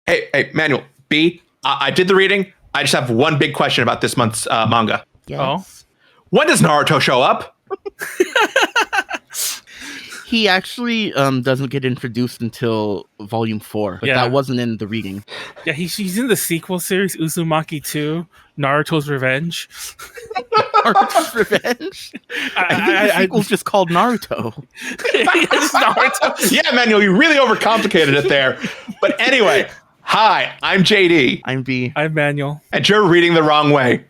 Hey, Manuel, B, I did the reading. I just have one big question about this month's manga. Yes. Oh. When does Naruto show up? He actually doesn't get introduced until volume 4, but Yeah. that wasn't in the reading. Yeah, he's in the sequel series, Uzumaki 2, Naruto's Revenge. Naruto's Revenge? I think the sequel's just called Naruto. It's Naruto. Yeah, Manuel, you really overcomplicated it there. But anyway, hi, I'm JD. I'm B. I'm Manuel. And you're reading the wrong way.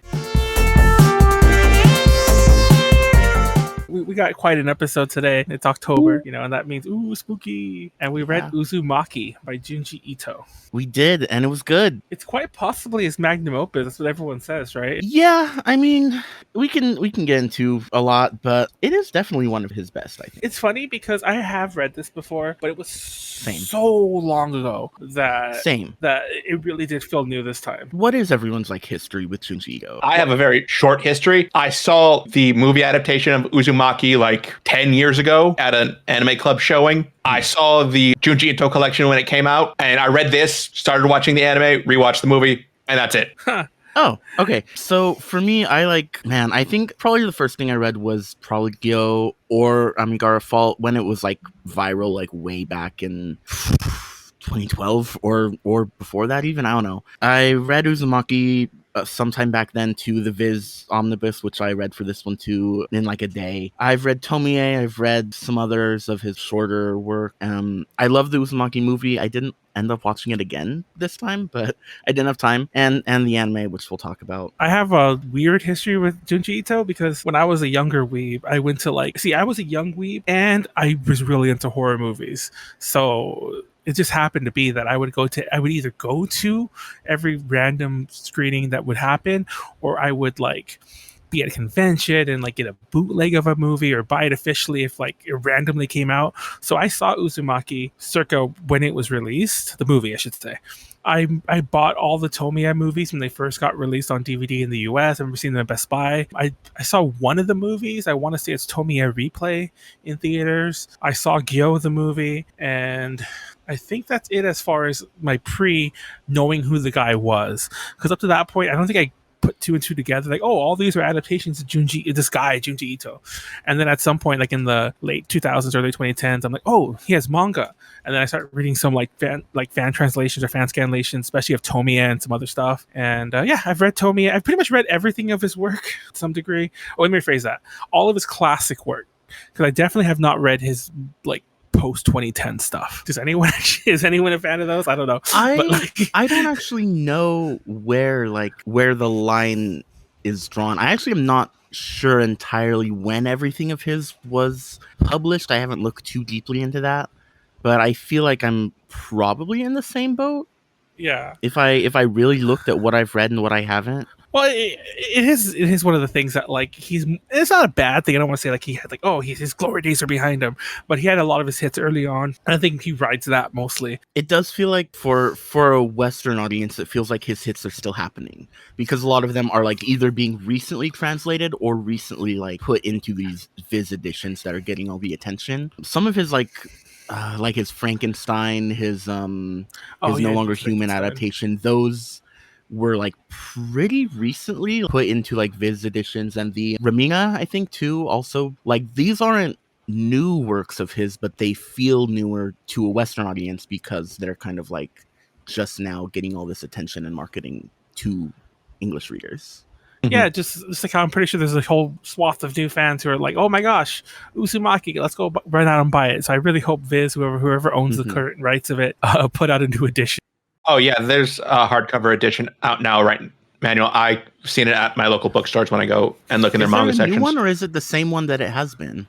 We got quite an episode today. It's October, and that means, ooh, spooky. And we read Uzumaki by Junji Ito. We did, and it was good. It's quite possibly his magnum opus. That's what everyone says, right? Yeah, I mean, we can get into a lot, but it is definitely one of his best, I think. It's funny because I have read this before, but it was so long ago that it really did feel new this time. What is everyone's history with Junji Ito? I have a very short history. I saw the movie adaptation of Uzumaki 10 years ago at an anime club showing. I saw the Junji Ito collection when it came out, and I read this, started watching the anime, rewatched the movie, and that's it. Oh, okay. So for me, I think probably the first thing I read was probably Gyo or Amigara Fault when it was viral way back in 2012 or before that even. I don't know. I read Uzumaki sometime back then to the Viz Omnibus, which I read for this one too in a day. I've read Tomie. I've read some others of his shorter work. I love the Uzumaki movie. I didn't end up watching it again this time, but I didn't have time. And the anime, which we'll talk about. I have a weird history with Junji Ito because when I was a younger weeb, I went to I was a young weeb and I was really into horror movies. So it just happened to be that I would either go to every random screening that would happen, or I would be at a convention and get a bootleg of a movie or buy it officially if it randomly came out. So I saw Uzumaki circa when it was released, the movie I should say. I bought all the Tomiya movies when they first got released on DVD in the US. I've never seen them at Best Buy. I saw one of the movies. I want to say it's Tomiya Replay in theaters. I saw Gyo the movie, and I think that's it as far as my knowing who the guy was. Because up to that point, I don't think I put two and two together, all these are adaptations of this guy, Junji Ito. And then at some point, in the late 2000s, early 2010s, I'm oh, he has manga. And then I start reading some fan translations or fan scanlations, especially of Tomiya and some other stuff. And I've read Tomiya. I've pretty much read everything of his work to some degree. Oh, let me rephrase that. All of his classic work. Because I definitely have not read his post 2010 stuff. Is anyone a fan of those? I don't know. I don't actually know where the line is drawn. I actually am not sure entirely when everything of his was published. I haven't looked too deeply into that, but I feel like I'm probably in the same boat. Yeah. If I really looked at what I've read and what I haven't. Well, it is one of the things that it's not a bad thing. I don't want to say he had his glory days are behind him, but he had a lot of his hits early on. And I think he rides that mostly. It does feel like for a Western audience, it feels like his hits are still happening because a lot of them are either being recently translated or recently put into these Viz editions that are getting all the attention. Some of his his Frankenstein, his No Longer Human adaptation, those were pretty recently put into Viz editions, and the Raminga, I think too, also these aren't new works of his, but they feel newer to a Western audience because they're kind of just now getting all this attention and marketing to English readers. Yeah, just how I'm pretty sure there's a whole swath of new fans who are oh my gosh, Uzumaki, let's go right out and buy it. So I really hope Viz, whoever owns the current rights of it, put out a new edition. Oh, yeah, there's a hardcover edition out now, right, Manuel? I've seen it at my local bookstores when I go and look in their manga sections. Is it a new one, or is it the same one that it has been?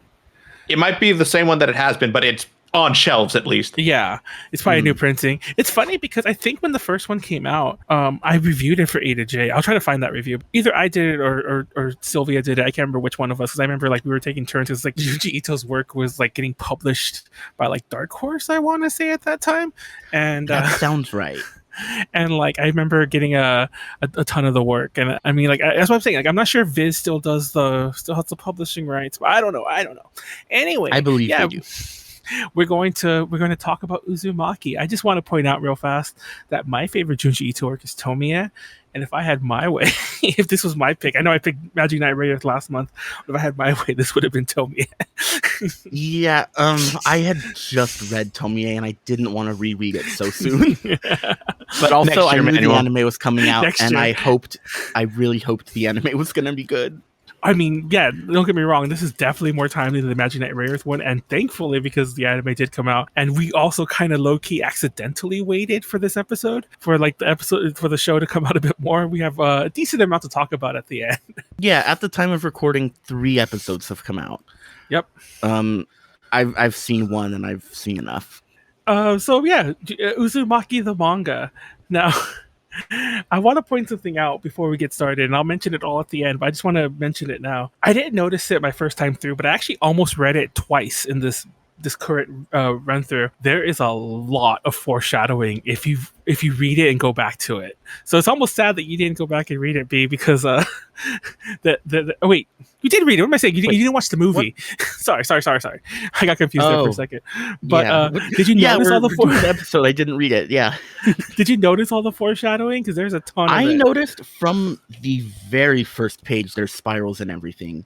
It might be the same one that it has been, but it's on shelves at least. Yeah, it's probably a new printing. It's funny because I think when the first one came out, I reviewed it for A to J. I'll try to find that review. Either I did it or Sylvia did it. I can't remember which one of us, because I remember we were taking turns. Because Junji Ito's work was getting published by Dark Horse, I want to say at that time. And that sounds right. And I remember getting a ton of the work, and I mean that's what I'm saying. I'm not sure if Viz still has the publishing rights, but I don't know. Anyway, I believe they do. we're going to talk about Uzumaki. I just want to point out real fast that my favorite Junji Ito work is Tomiya, and if I had my way, if this was my pick, I know I picked Magic Knight Rayearth last month, but if I had my way, this would have been Tomiya. Yeah, I had just read Tomiya and I didn't want to reread it so soon. But also, I knew the anime was coming out, and I really hoped the anime was going to be good. I mean, yeah, don't get me wrong. This is definitely more timely than the Magic Knight Rayearth one, and thankfully, because the anime did come out, and we also kind of low key accidentally waited for this episode for the show to come out a bit more. We have a decent amount to talk about at the end. Yeah, at the time of recording, 3 episodes have come out. Yep. I've seen one, and I've seen enough. So yeah, Uzumaki the manga. Now, I want to point something out before we get started, and I'll mention it all at the end, but I just want to mention it now. I didn't notice it my first time through, but I actually almost read it twice in this current run through. There is a lot of foreshadowing if you read it and go back to it. So it's almost sad that you didn't go back and read it, B, because oh wait, you did read it. What am I saying? You didn't watch the movie. sorry. I got confused there for a second. But did you notice all the episode? I didn't read it. Yeah. Did you notice all the foreshadowing? Because there's a ton of it. I noticed from the very first page there's spirals and everything.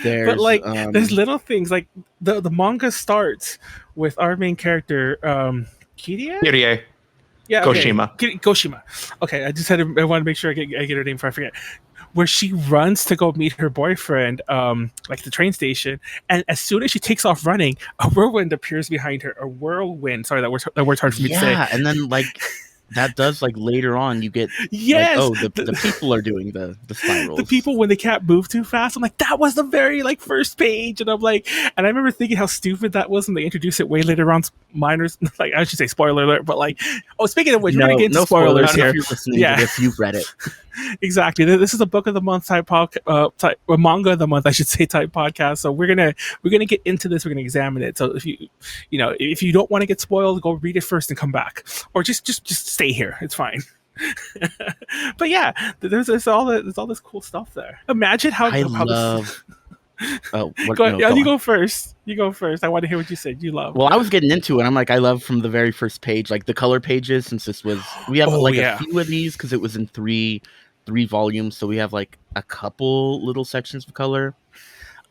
But like there's little things like the manga starts with our main character Kirie? Yeah, Goshima. Goshima. Okay, I want to make sure I get her name before I forget. Where she runs to go meet her boyfriend, like the train station, and as soon as she takes off running, a whirlwind appears behind her. A whirlwind. Sorry, that word's hard for me to say. Yeah, and then like that does like later on you get the people are doing the spirals. The people when they can't move too fast. I'm like, that was the very like first page, and I'm like, and I remember thinking how stupid that was when they introduced it way later on. Minors, like I should say spoiler alert, but like, speaking of which, we're gonna get into spoilers here. If you're listening to this, you've read it. Exactly. This is a book of the month type or manga of the month, I should say, type podcast. So we're gonna get into this. We're gonna examine it. So if you don't want to get spoiled, go read it first and come back, or just stay here. It's fine. But yeah, there's all this cool stuff there. Imagine how Oh, what, go ahead. No, you go first. I want to hear what you said. You love. Well, I was getting into it. I'm like, I love from the very first page, like the color pages. Since we have a few of these because it was in three volumes, so we have like a couple little sections of color.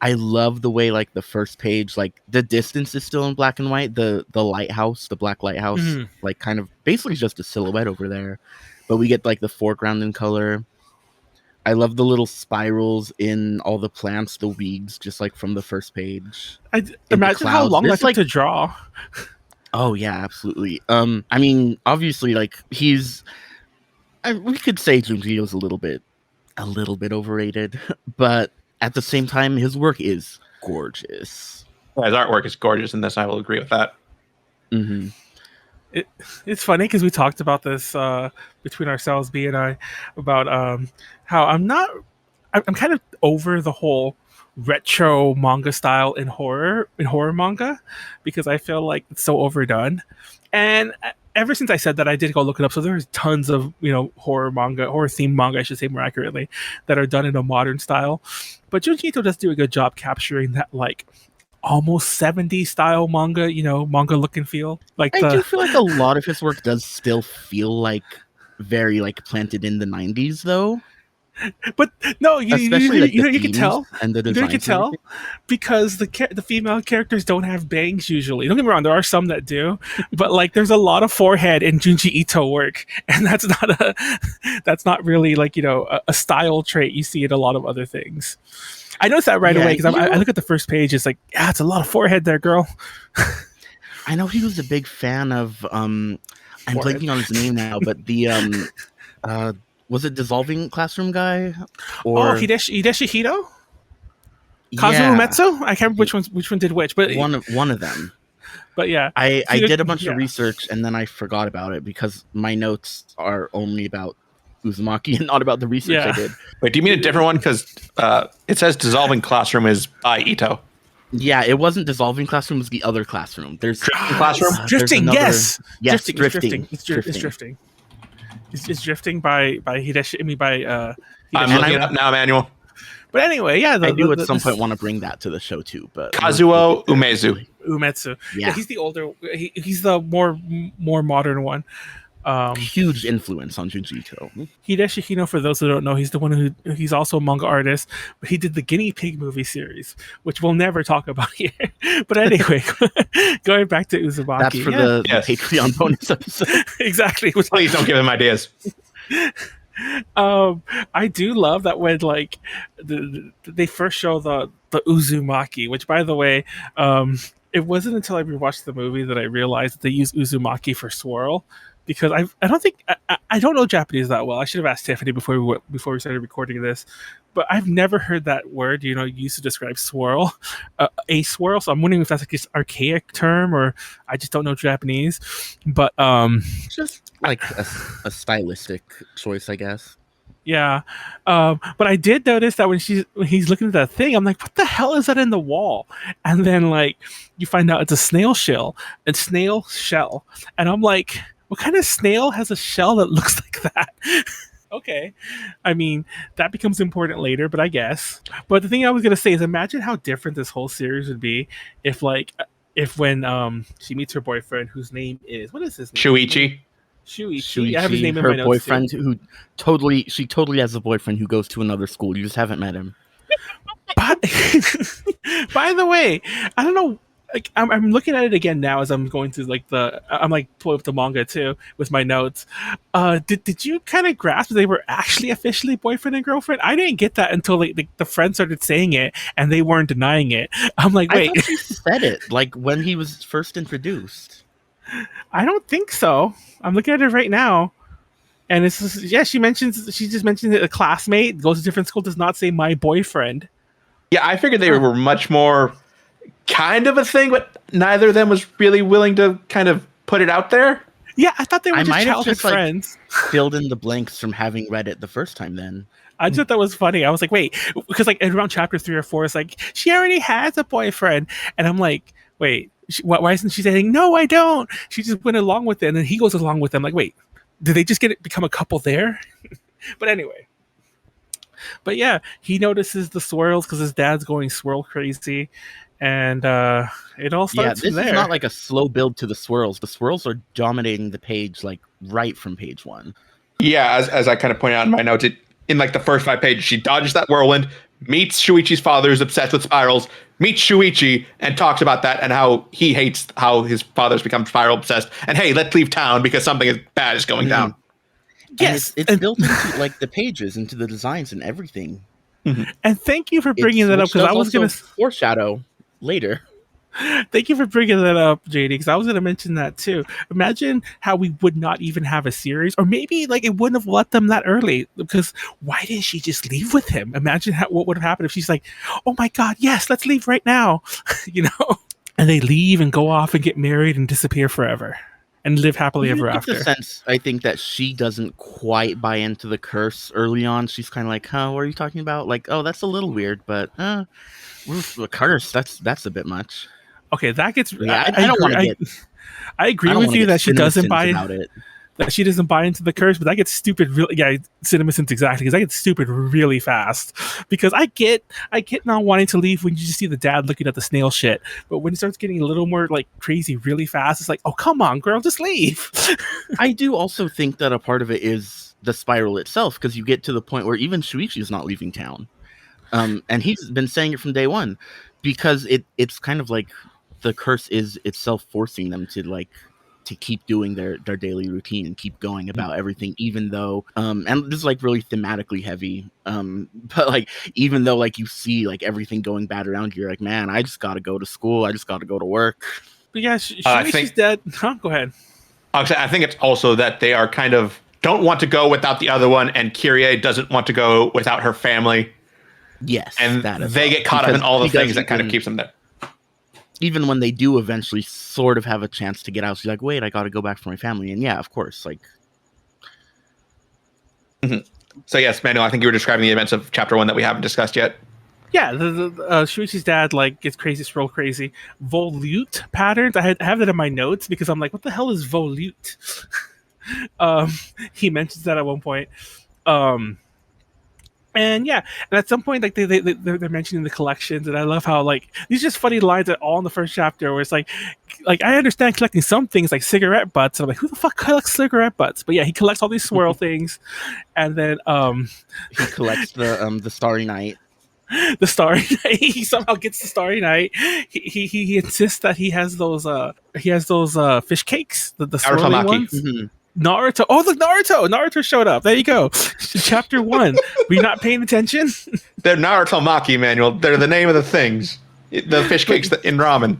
I love the way like the first page, like the distance is still in black and white. The lighthouse, the black lighthouse, like kind of basically just a silhouette over there, but we get like the foreground in color. I love the little spirals in all the plants, the weeds, just like from the first page. Imagine how long that took to draw. Oh yeah, absolutely. I mean, obviously, like we could say Junji Ito's a little bit overrated, but at the same time, his work is gorgeous. His artwork is gorgeous, and this I will agree with that. Mm-hmm. It's funny because we talked about this between ourselves, B and I, about how I'm kind of over the whole retro manga style in horror manga, because I feel like it's so overdone. And ever since I said that, I did go look it up. So there's tons of horror themed manga, I should say more accurately, that are done in a modern style. But Junji Ito does do a good job capturing that like almost 70s style manga, manga look and feel. Like I do feel like a lot of his work does still feel like very like planted in the 90s though. But no, you can tell, and the design. You can tell because the female characters don't have bangs usually. Don't get me wrong, there are some that do, but like there's a lot of forehead in Junji Ito work, and that's not really like a style trait you see in a lot of other things. I noticed that right away because I look at the first page. It's like, it's a lot of forehead there, girl. I know he was a big fan of. I'm blanking on his name now, but the was it Dissolving Classroom guy? Or Hideshi Hito? Kazuma Metsu? I can't remember which one did which, but one of them. But yeah, I did a bunch of research and then I forgot about it because my notes are only about Uzumaki and not about the research I did. Wait, do you mean a different one? Because it says Dissolving Classroom is by Ito. Yeah, it wasn't Dissolving Classroom. It was the other classroom. There's Drifting Classroom. Drifting, yes. Drifting. It's drifting. It's drifting by Hideshi. I mean by. I'm looking it up now, Manuel. But anyway, yeah, I do at some point want to bring that to the show too, but Kazuo Umezu. Umetsu. Yeah. He's the older. He's the more modern one. Huge influence on Junji Ito. Hideshi Hino, for those who don't know, he's the one he's also a manga artist, but he did the Guinea Pig movie series, which we'll never talk about here. But anyway, going back to Uzumaki. That's for the Patreon bonus episode. Exactly. Please don't give him ideas. I do love that when like they first show the Uzumaki, which by the way, it wasn't until I rewatched the movie that I realized that they use Uzumaki for swirl. Because I don't know Japanese that well. I should have asked Tiffany before we started recording this, but I've never heard that word used to describe swirl, a swirl. So I'm wondering if that's like this archaic term or I just don't know Japanese. But just like a stylistic choice, I guess. Yeah, but I did notice that when he's looking at that thing, I'm like, what the hell is that in the wall? And then like you find out it's a snail shell, and I'm like, what kind of snail has a shell that looks like that? Okay. I mean, that becomes important later, but I guess. But the thing I was going to say is imagine how different this whole series would be if when she meets her boyfriend, whose name is, what is his name? Shuichi. I have his name in my notes boyfriend too. she totally has a boyfriend who goes to another school. You just haven't met him. By the way, I don't know. Like I'm looking at it again now as I'm going through I'm pulling up the manga too with my notes. Did you kind of grasp that they were actually officially boyfriend and girlfriend? I didn't get that until the friend started saying it and they weren't denying it. I'm like, wait, I thought she said it like when he was first introduced. I don't think so. I'm looking at it right now. And it's just, she just mentioned that a classmate goes to different school, does not say my boyfriend. Yeah, I figured they were much more kind of a thing, but neither of them was really willing to kind of put it out there. Yeah, I thought they were just childhood friends. Filled in the blanks from having read it the first time then. I just thought that was funny. I was like, wait, because like around chapter 3 or 4, it's like, she already has a boyfriend. And I'm like, wait, why isn't she saying, no, I don't? She just went along with it. And then he goes along with them. Like, wait, did they just become a couple there? But anyway. But yeah, he notices the swirls because his dad's going swirl crazy. And it all starts from there. This is not like a slow build to the swirls. The swirls are dominating the page like right from page 1. Yeah, as I kind of pointed out in my notes, in like the first 5 pages, she dodges that whirlwind, meets Shuichi's father, who's obsessed with spirals, meets Shuichi, and talks about that and how he hates how his father's become spiral obsessed. And hey, let's leave town because something bad is going down. Yes, it's built into like the pages, into the designs and everything. Mm-hmm. And thank you for bringing that up because I was going to foreshadow later. Thank you for bringing that up, JD, because I was going to mention that too. Imagine how we would not even have a series, or maybe like it wouldn't have let them that early. Because why didn't she just leave with him? Imagine what would have happened if she's like, "Oh my God, yes, let's leave right now," and they leave and go off and get married and disappear forever and live happily ever after. The sense, I think, that she doesn't quite buy into the curse early on. She's kind of like, "Huh, what are you talking about?" Like, "Oh, that's a little weird, but the curse, that's a bit much." Okay, that gets. Yeah, I don't want to get. I agree with you that she doesn't buy it. That she doesn't buy into the curse, but that gets stupid. Really, yeah, CinemaSins exactly, because that gets stupid really fast. Because I get not wanting to leave when you just see the dad looking at the snail shit, but when it starts getting a little more like crazy really fast, it's like, oh come on, girl, just leave. I do also think that a part of it is the spiral itself, because you get to the point where even Shuichi is not leaving town, and he's been saying it from day one, because it's kind of like the curse is itself forcing them to keep doing their daily routine and keep going about everything, even though and this is like really thematically heavy, but like even though like you see like everything going bad around you, you're like, man, I just gotta go to school, I just gotta go to work. But yeah, she's dead. Go ahead. I think it's also that they are kind of don't want to go without the other one, and Kyrie doesn't want to go without her family. Yes, and they get caught up in all the things that kind of keeps them there. Even when they do eventually sort of have a chance to get out, she's like, wait, I got to go back for my family. And yeah, of course, like. Mm-hmm. So yes, Manuel, I think you were describing the events of chapter 1 that we haven't discussed yet. Yeah, the Shuichi's dad like gets crazy, scroll crazy. Volute patterns. I have that in my notes because I'm like, what the hell is volute? He mentions that at one point. And yeah, and at some point, like they're mentioning the collections, and I love how like these just funny lines that all in the first chapter, where it's like I understand collecting some things like cigarette butts. And I'm like, who the fuck collects cigarette butts? But yeah, he collects all these swirl things, and then He collects the Starry Night. the Starry Night. He somehow gets the Starry Night. He insists that he has those fish cakes, the swirling Naruto-maki. ones. Mhm. Naruto. Oh, look, Naruto showed up. There you go. Chapter 1. Were you not paying attention? They're Naruto-maki, Manuel. They're the name of the things. The fish cakes in ramen.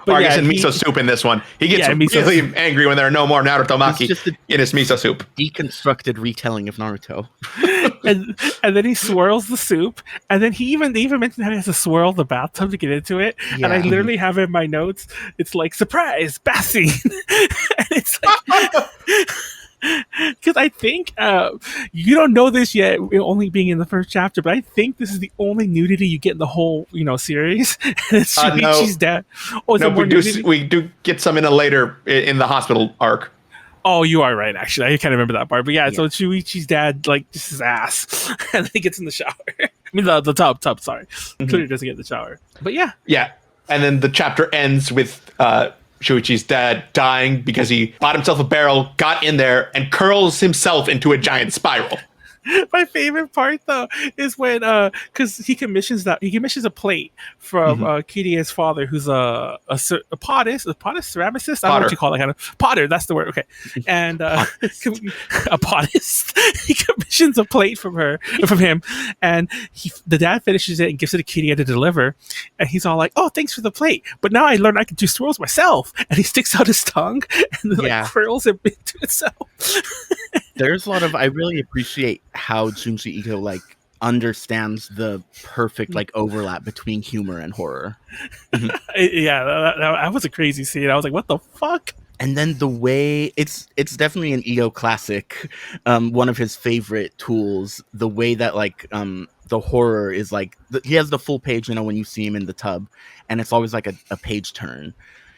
Or I guess in miso soup in this one. He gets really angry when there are no more Naruto-maki in his miso soup. Deconstructed retelling of Naruto. and then he swirls the soup, and then they even mentioned how he has to swirl the bathtub to get into it. Yeah. And I literally have in my notes, it's like, surprise, bath scene. And it's like... Because I think you don't know this yet, only being in the first chapter, but I think this is the only nudity you get in the whole, Series. And it's Shuichi's dad. Oh, no, we do get some in the hospital arc. Oh, you are right. Actually, I can't remember that part. But yeah. So Shuichi's dad, like, just his ass, and then he gets in the shower. I mean, the tub. Sorry, clearly doesn't get in the shower. But yeah, and then the chapter ends with Shuichi's dad dying because he bought himself a barrel, got in there, and curls himself into a giant spiral. My favorite part though is when because he commissions a plate from Kirie's father, who's a ceramicist. I don't know what you call that kind of potter. That's the word. Okay, and a pottist. He commissions a plate from him, and the dad finishes it and gives it to Kirie to deliver, and he's all like, "Oh, thanks for the plate, but now I learned I can do swirls myself." And he sticks out his tongue and then curls it into itself. There's a lot of, I really appreciate how Junji Ito like understands the perfect like overlap between humor and horror. That was a crazy scene. I was like, what the fuck? And then the way it's definitely an Ito classic, one of his favorite tools. The way that like the horror is like he has the full page, when you see him in the tub, and it's always like a page turn.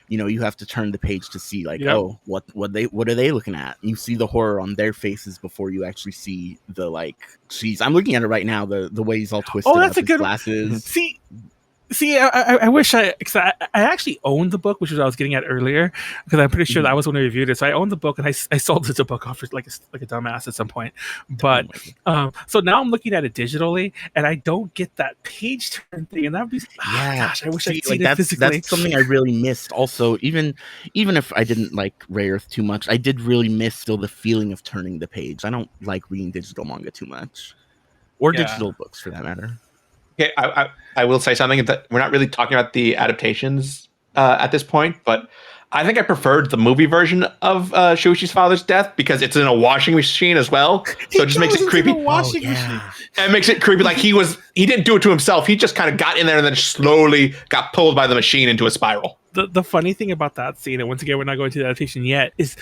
You have to turn the page to see like, oh, what are they looking at? You see the horror on their faces before you actually see the like. Geez, I'm looking at it right now. The way he's all twisted. Oh, that's up, a good glasses. See, I wish I actually owned the book, which was what I was getting at earlier, because I'm pretty sure that was when I reviewed it. So I owned the book, and I sold the book off for like a dumbass at some point. But so now I'm looking at it digitally, and I don't get that page turn thing, and that would be gosh, I wish I could see it physically. That's something I really missed. Also, even if I didn't like Ray Earth too much, I did really miss still the feeling of turning the page. I don't like reading digital manga too much, or digital books for that matter. Okay, I will say something that we're not really talking about the adaptations at this point, but I think I preferred the movie version of Shuichi's father's death because it's in a washing machine as well, so it just makes it creepy. And it makes it creepy. Like he didn't do it to himself. He just kind of got in there and then slowly got pulled by the machine into a spiral. The funny thing about that scene, and once again, we're not going to the adaptation yet, is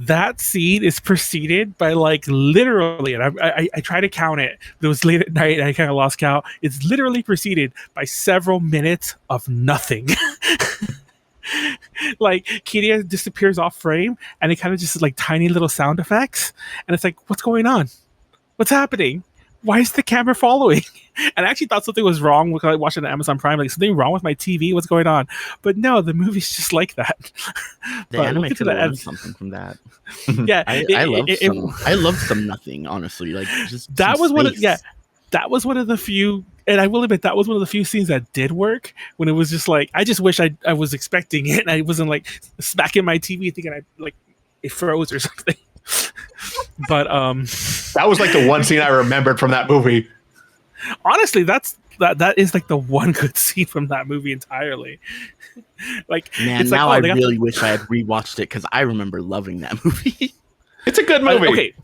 that scene is preceded by like literally, and I try to count it. It was late at night, and I kind of lost count. It's literally preceded by several minutes of nothing. Like Kiria disappears off frame, and it kind of just is like tiny little sound effects, and it's like, what's going on? What's happening? Why is the camera following? And I actually thought something was wrong with watching the Amazon Prime. Like, something wrong with my TV? What's going on? But no, the movie's just like that. The anime could learn something from that. Yeah, I love some nothing, honestly. Like just that was that was one of the few, and I will admit that was one of the few scenes that did work. When it was just like, I just wish I was expecting it, and I wasn't like smacking my TV thinking it froze or something. But that was like the one scene I remembered from that movie. Honestly, that is like the one good scene from that movie entirely. Like, man, it's now I really wish I had rewatched it because I remember loving that movie. It's a good movie. Okay,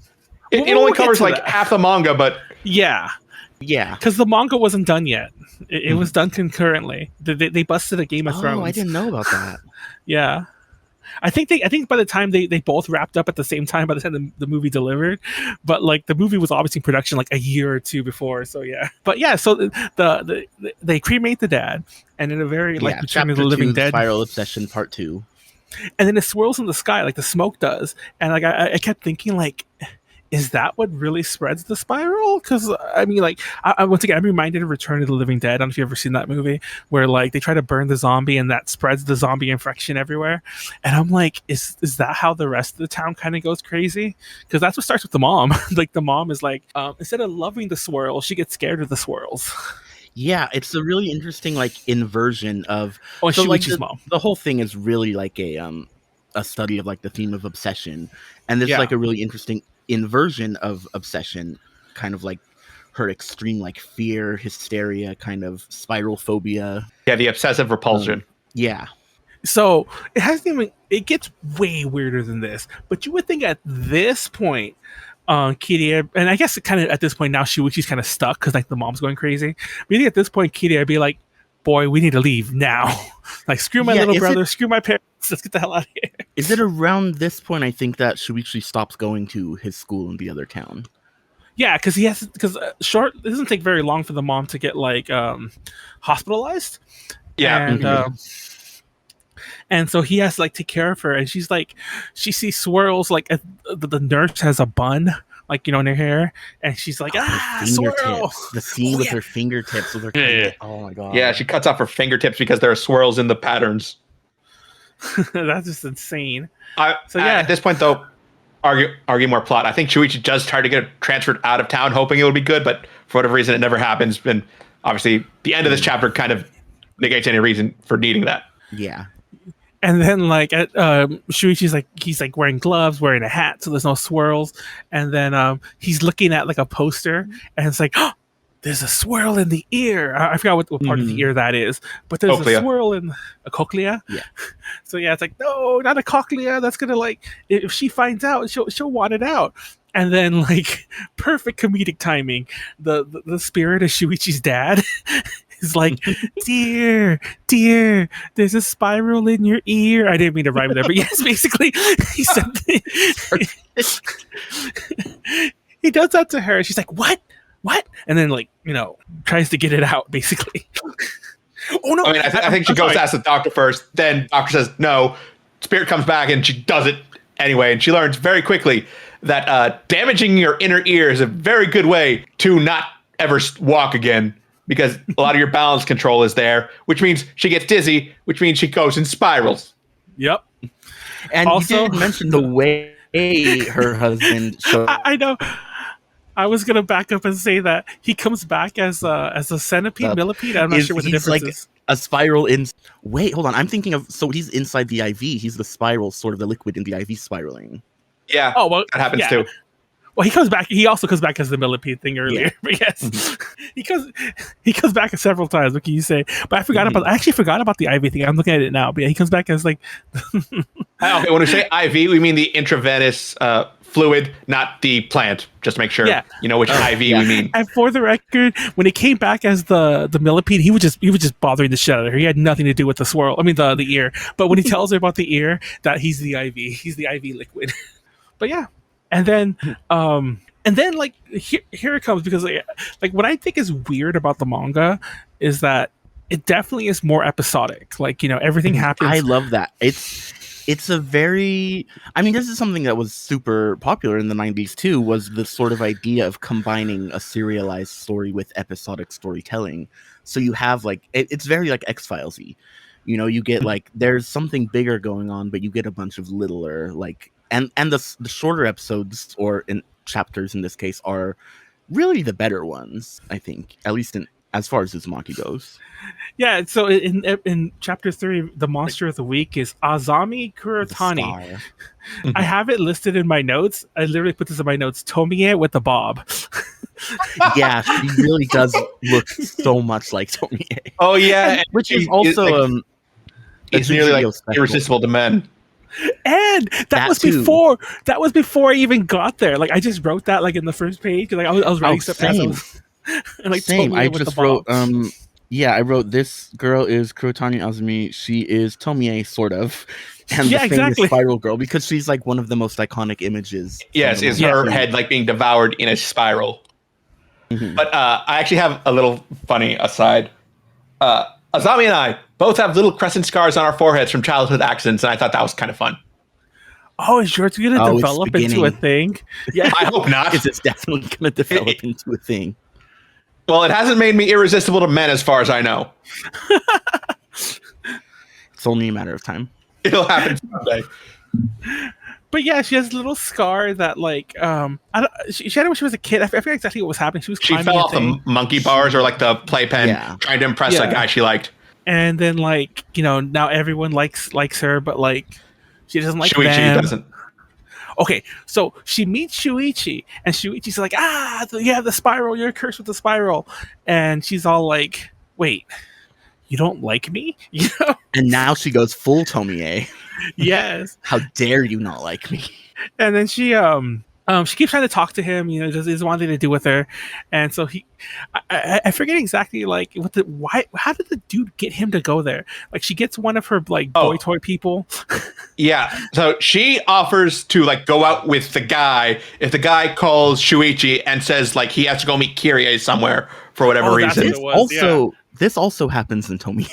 it only covers like half the manga, but yeah, because the manga wasn't done yet. It was done concurrently. They busted a Game of Thrones. Oh, I didn't know about that. Yeah. I think by the time they both wrapped up at the same time, by the time the movie delivered, but like the movie was obviously in production like a year or two before, so yeah. But yeah, so they cremate the dad, and in a very like Return of the Living Dead, Spiral Obsession Part 2, and then it swirls in the sky like the smoke does, and like I kept thinking like, is that what really spreads the spiral? Because I mean, like, once again, I'm reminded of Return of the Living Dead. I don't know if you've ever seen that movie, where like they try to burn the zombie and that spreads the zombie infection everywhere. And I'm like, is that how the rest of the town kind of goes crazy? Because that's what starts with the mom. Like the mom is like, instead of loving the swirls, she gets scared of the swirls. Yeah, it's a really interesting like inversion of Shuichi's mom. The whole thing is really like a study of like the theme of obsession, and there's like a really interesting inversion of obsession, kind of like her extreme like fear, hysteria, kind of spiral phobia. Yeah, the obsessive repulsion. Yeah. So it gets way weirder than this, but you would think at this point, Kiria, and I guess kind of at this point now, Shuichi's kind of stuck because like the mom's going crazy. But you think at this point, Kiria would be like, "Boy, we need to leave now. Like, screw my little brother, screw my parents. Let's get the hell out of here." Is it around this point? I think that Shuichi stops going to his school in the other town. Yeah, because it doesn't take very long for the mom to get like hospitalized. Yeah, and so he has to like take care of her, and she's like, she sees swirls like the nurse has a bun like in her hair, and she's like, swirl. The scene with her fingertips with her oh my god. Yeah, she cuts off her fingertips because there are swirls in the patterns. That's just insane. At this point though, argue more plot. I think Shuichi does try to get transferred out of town, hoping it would be good, but for whatever reason it never happens. And obviously the end of this chapter kind of negates any reason for needing that. Yeah. And then like Shuichi's like, he's like wearing gloves, wearing a hat, so there's no swirls. And then he's looking at like a poster, and it's like, oh, there's a swirl in the ear. I forgot what part of the ear that is, but there's a swirl in a cochlea. Yeah. So yeah, it's like, no, not a cochlea. That's gonna like, if she finds out, she'll want it out. And then like perfect comedic timing, the spirit of Shuichi's dad is like, dear, there's a spiral in your ear. I didn't mean to rhyme there, but yes, basically he said he does that to her. She's like, what? And then like, tries to get it out basically. Oh no! I mean, I think she goes to ask the doctor first. Then doctor says no. Spirit comes back and she does it anyway. And she learns very quickly that damaging your inner ear is a very good way to not ever walk again, because a lot of your balance control is there, which means she gets dizzy, which means she goes in spirals. Yep. And also, you didn't mention the way her husband showed. I know. I was gonna back up and say that he comes back as a centipede, millipede. I'm not sure what the difference is. A spiral in. Wait, hold on. I'm thinking of. So he's inside the IV. He's the spiral, sort of the liquid in the IV spiraling. Yeah. Oh well, that happens too. Well, he comes back. He also comes back as the millipede thing earlier. Yeah. But yes, he comes back several times. What can you say? But I actually forgot about the IV thing. I'm looking at it now. But yeah, he comes back as like. Okay, when we say IV, we mean the intravenous fluid, not the plant. Just to make sure you know which IV we mean. And for the record, when he came back as the millipede, he was just bothering the shit out of her. He had nothing to do with the swirl. I mean the ear. But when he tells her about the ear, that he's the IV. He's the IV liquid. But yeah. And then like here it comes, because like what I think is weird about the manga is that it definitely is more episodic. Like, everything happens. I love that. It's a very, I mean, this is something that was super popular in the 90s too, was the sort of idea of combining a serialized story with episodic storytelling. So you have like, it's very like X-Files-y. You get like, there's something bigger going on, but you get a bunch of littler like, and the shorter episodes, or in chapters in this case, are really the better ones, I think, at least as far as Uzumaki goes. Yeah, so in chapter 3, the monster of the week is Azami Kurotani. I have it listed in my notes. I literally put this in my notes. Tomie with the bob. Yeah, she really does look so much like Tomie. Oh yeah, which is also it's nearly like irresistible to men. And that was too. before I even got there. Like I just wrote that like in the first page. Like I was writing stuff as I was, and like same. I just wrote I wrote, this girl is Kurotani Azumi. She is Tomie, sort of. And the famous spiral girl, because she's like one of the most iconic images. Yes, is her head like being devoured in a spiral. Mm-hmm. But I actually have a little funny aside. Azami and I both have little crescent scars on our foreheads from childhood accidents, and I thought that was kind of fun. Oh, is yours going to Oh, it's develop into a beginning. thing? Yeah. I hope not. It's definitely going to develop into a thing. Well, it hasn't made me irresistible to men as far as I know. It's only a matter of time. It'll happen someday. But yeah, she has a little scar that like she had it when she was a kid. I forget exactly what was happening. She was She climbing fell a off the thing, monkey bars or like the playpen, Yeah. trying to impress a Yeah. guy she liked. and then like now everyone likes her, but like she doesn't like Shuichi them. doesn't. Okay, so she meets Shuichi, and Shuichi's like, you have the spiral. You're cursed with the spiral, and she's all like, wait. You don't like me? You know? And now she goes full Tomie. Yes. How dare you not like me? And then she keeps trying to talk to him, doesn't want anything to do with her. And so I forget exactly like how did the dude get him to go there? Like she gets one of her like boy toy people. Yeah. So she offers to like go out with the guy if the guy calls Shuichi and says like he has to go meet Kyrie somewhere for whatever That's reason. what it was, This also happens in Tomie.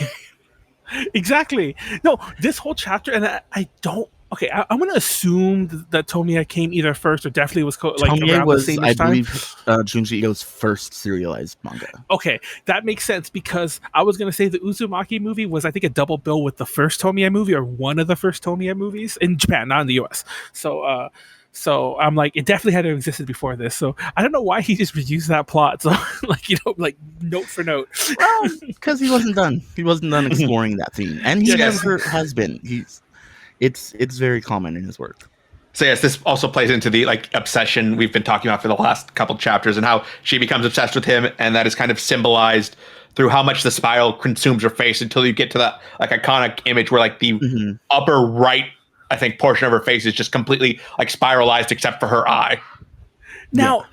Exactly. No, this whole chapter, and I don't. Okay, I'm gonna assume that Tomie came either first or definitely was Tomie around was, the same I time. believe, Junji Ito's first serialized manga. Okay, that makes sense because I was gonna say the Uzumaki movie was I think a double bill with the first Tomie movie or one of the first Tomie movies in Japan, not in the US. So I'm like, it definitely had to have existed before this. So I don't know why he just reused that plot. So like note for note. Well, because he wasn't done. He wasn't done exploring that theme, and he Yes. never has been. It's very common in his work. So yes, this also plays into the like obsession we've been talking about for the last couple chapters and how she becomes obsessed with him, and that is kind of symbolized through how much the spiral consumes her face until you get to that like iconic image where like the upper right, I think, portion of her face is just completely like spiralized except for her eye. Now,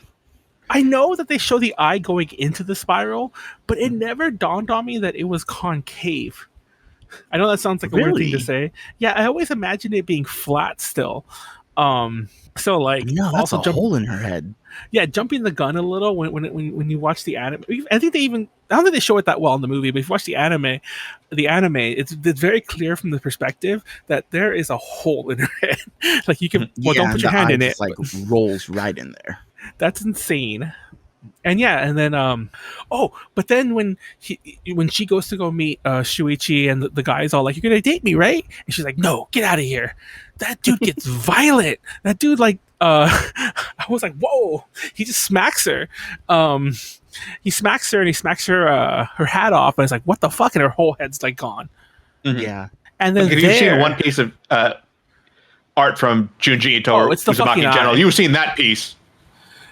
I know that they show the eye going into the spiral, but it never dawned on me that it was concave. I know that sounds like a weird thing to say. Yeah, I always imagined it being flat still. So like, No, that's also a hole in her head. Yeah, jumping the gun a little when you watch the anime. I think I don't think they show it that well in the movie, but if you watch the anime, it's very clear from the perspective that there is a hole in her head. Like you can don't put your hand in it. Like rolls right in there. That's insane. And then but then when she goes to go meet Shuichi and the guy's all like, "You're gonna date me, right?" And she's like, "No, get out of here." That dude gets violent. That dude like I was like, "Whoa!" He just smacks her. He smacks her and he smacks her her hat off, and it's like, "What the fuck?" And her whole head's like gone. Mm-hmm. Yeah. And then if you've seen one piece of art from Junji Ito or it's the Uzumaki in fucking general, eye. you've seen that piece.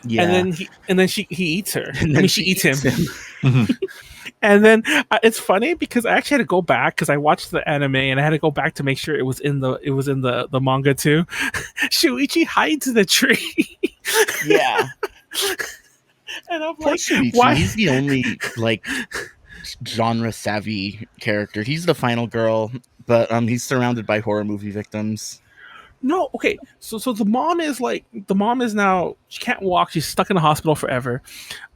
Yeah. And then he eats her. She eats him. Mm-hmm. And then it's funny because I actually had to go back because I watched the anime and I had to go back to make sure it was in the manga too. Shuichi hides in the tree. Yeah. And I'm Poor like, Shuichi, why? he's the only like genre savvy character. He's the final girl, but he's surrounded by horror movie victims. No, okay. So the mom is now, she can't walk. She's stuck in the hospital forever.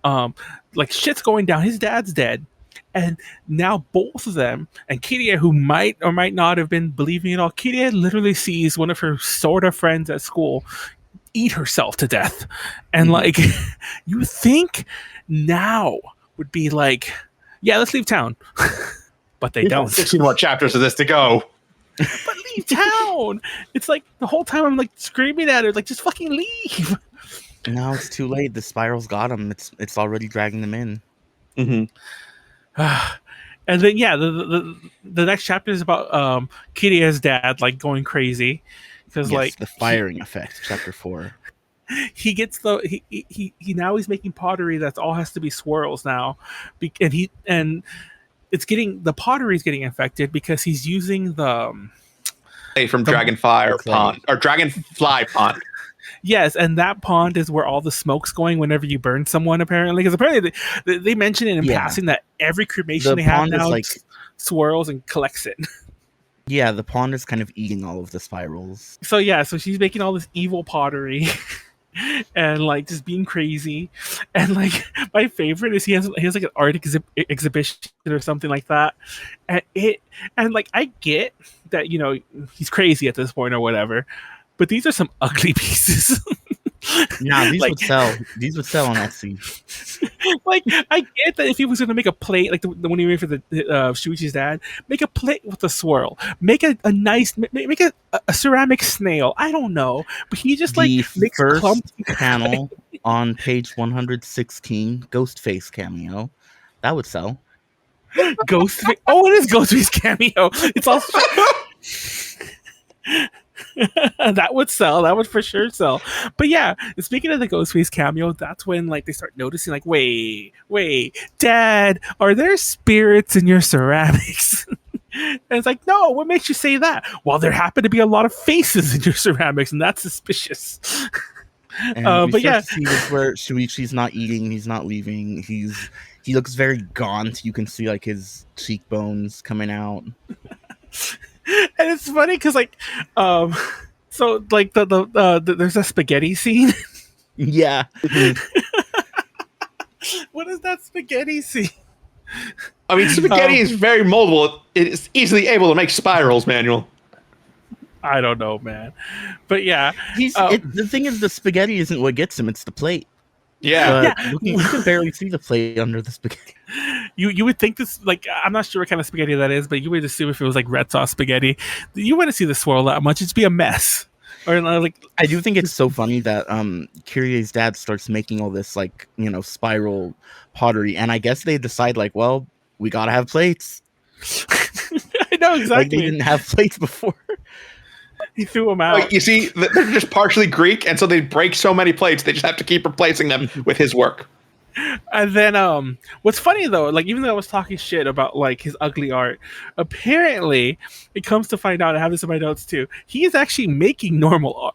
Like shit's going down. His dad's dead. And now both of them, and Kiria, who might or might not have been believing it all, Kiria literally sees one of her sort of friends at school eat herself to death. And like, you think now would be like, yeah, let's leave town. But they don't. 16 more chapters of this to go. But leave town. It's like the whole time I'm like screaming at her, like, just fucking leave. Now it's too late. The spiral's got him. It's already dragging them in. Mm-hmm. And then the next chapter is about Kiria's dad like going crazy because like the firing effect, chapter 4. He gets he now he's making pottery that's all has to be swirls now, and it's getting, the pottery is getting infected because he's using the from Dragonfly Pond or Dragonfly Pond. Yes, and that pond is where all the smoke's going whenever you burn someone, apparently. Because apparently they mention it in passing that every cremation they have now like swirls and collects it. Yeah, the pond is kind of eating all of the spirals. So she's making all this evil pottery and like just being crazy. And like my favorite is he has like an art exhibition or something like that. And like I get that, he's crazy at this point or whatever. but these are some ugly pieces. Nah, these Like- would sell. These would sell on Etsy. Like, I get that if he was going to make a plate, like the one he made for the Shuichi's dad, make a plate with a swirl, make a nice, make a ceramic snail. I don't know, but he just like The makes first clumps. panel on page 116, Ghostface cameo, that would sell. Ghostface. Oh, it is Ghostface cameo. It's also that would sell. That would for sure sell. But yeah, speaking of the Ghostface cameo, that's when like they start noticing, like, wait, Dad, are there spirits in your ceramics? And it's like, no, what makes you say that? Well, there happen to be a lot of faces in your ceramics, and that's suspicious. And but yeah, to see this where Shuichi's not eating, he's not leaving. He looks very gaunt. You can see like his cheekbones coming out. and it's funny because like, so like there's a spaghetti scene. Yeah. What is that spaghetti scene? I mean, spaghetti is very moldable. It is easily able to make spirals, Manuel. I don't know, man. But yeah, The thing is, the spaghetti isn't what gets him; it's the plate. Yeah. But you can barely see the plate under the spaghetti. you would think this, like, I'm not sure what kind of spaghetti that is, but you would assume if it was like red sauce spaghetti, you wouldn't see the swirl that much. It'd be a mess. Or like, I do think it's so funny that Kyrie's dad starts making all this like spiral pottery, and I guess they decide like, well, we gotta have plates. I know Like exactly. they didn't have plates before. He threw them out. Like, you see, they're just partially Greek, and so they break so many plates, they just have to keep replacing them with his work. And then what's funny though, like, even though I was talking shit about like his ugly art, apparently it comes to find out, I have this in my notes too, he is actually making normal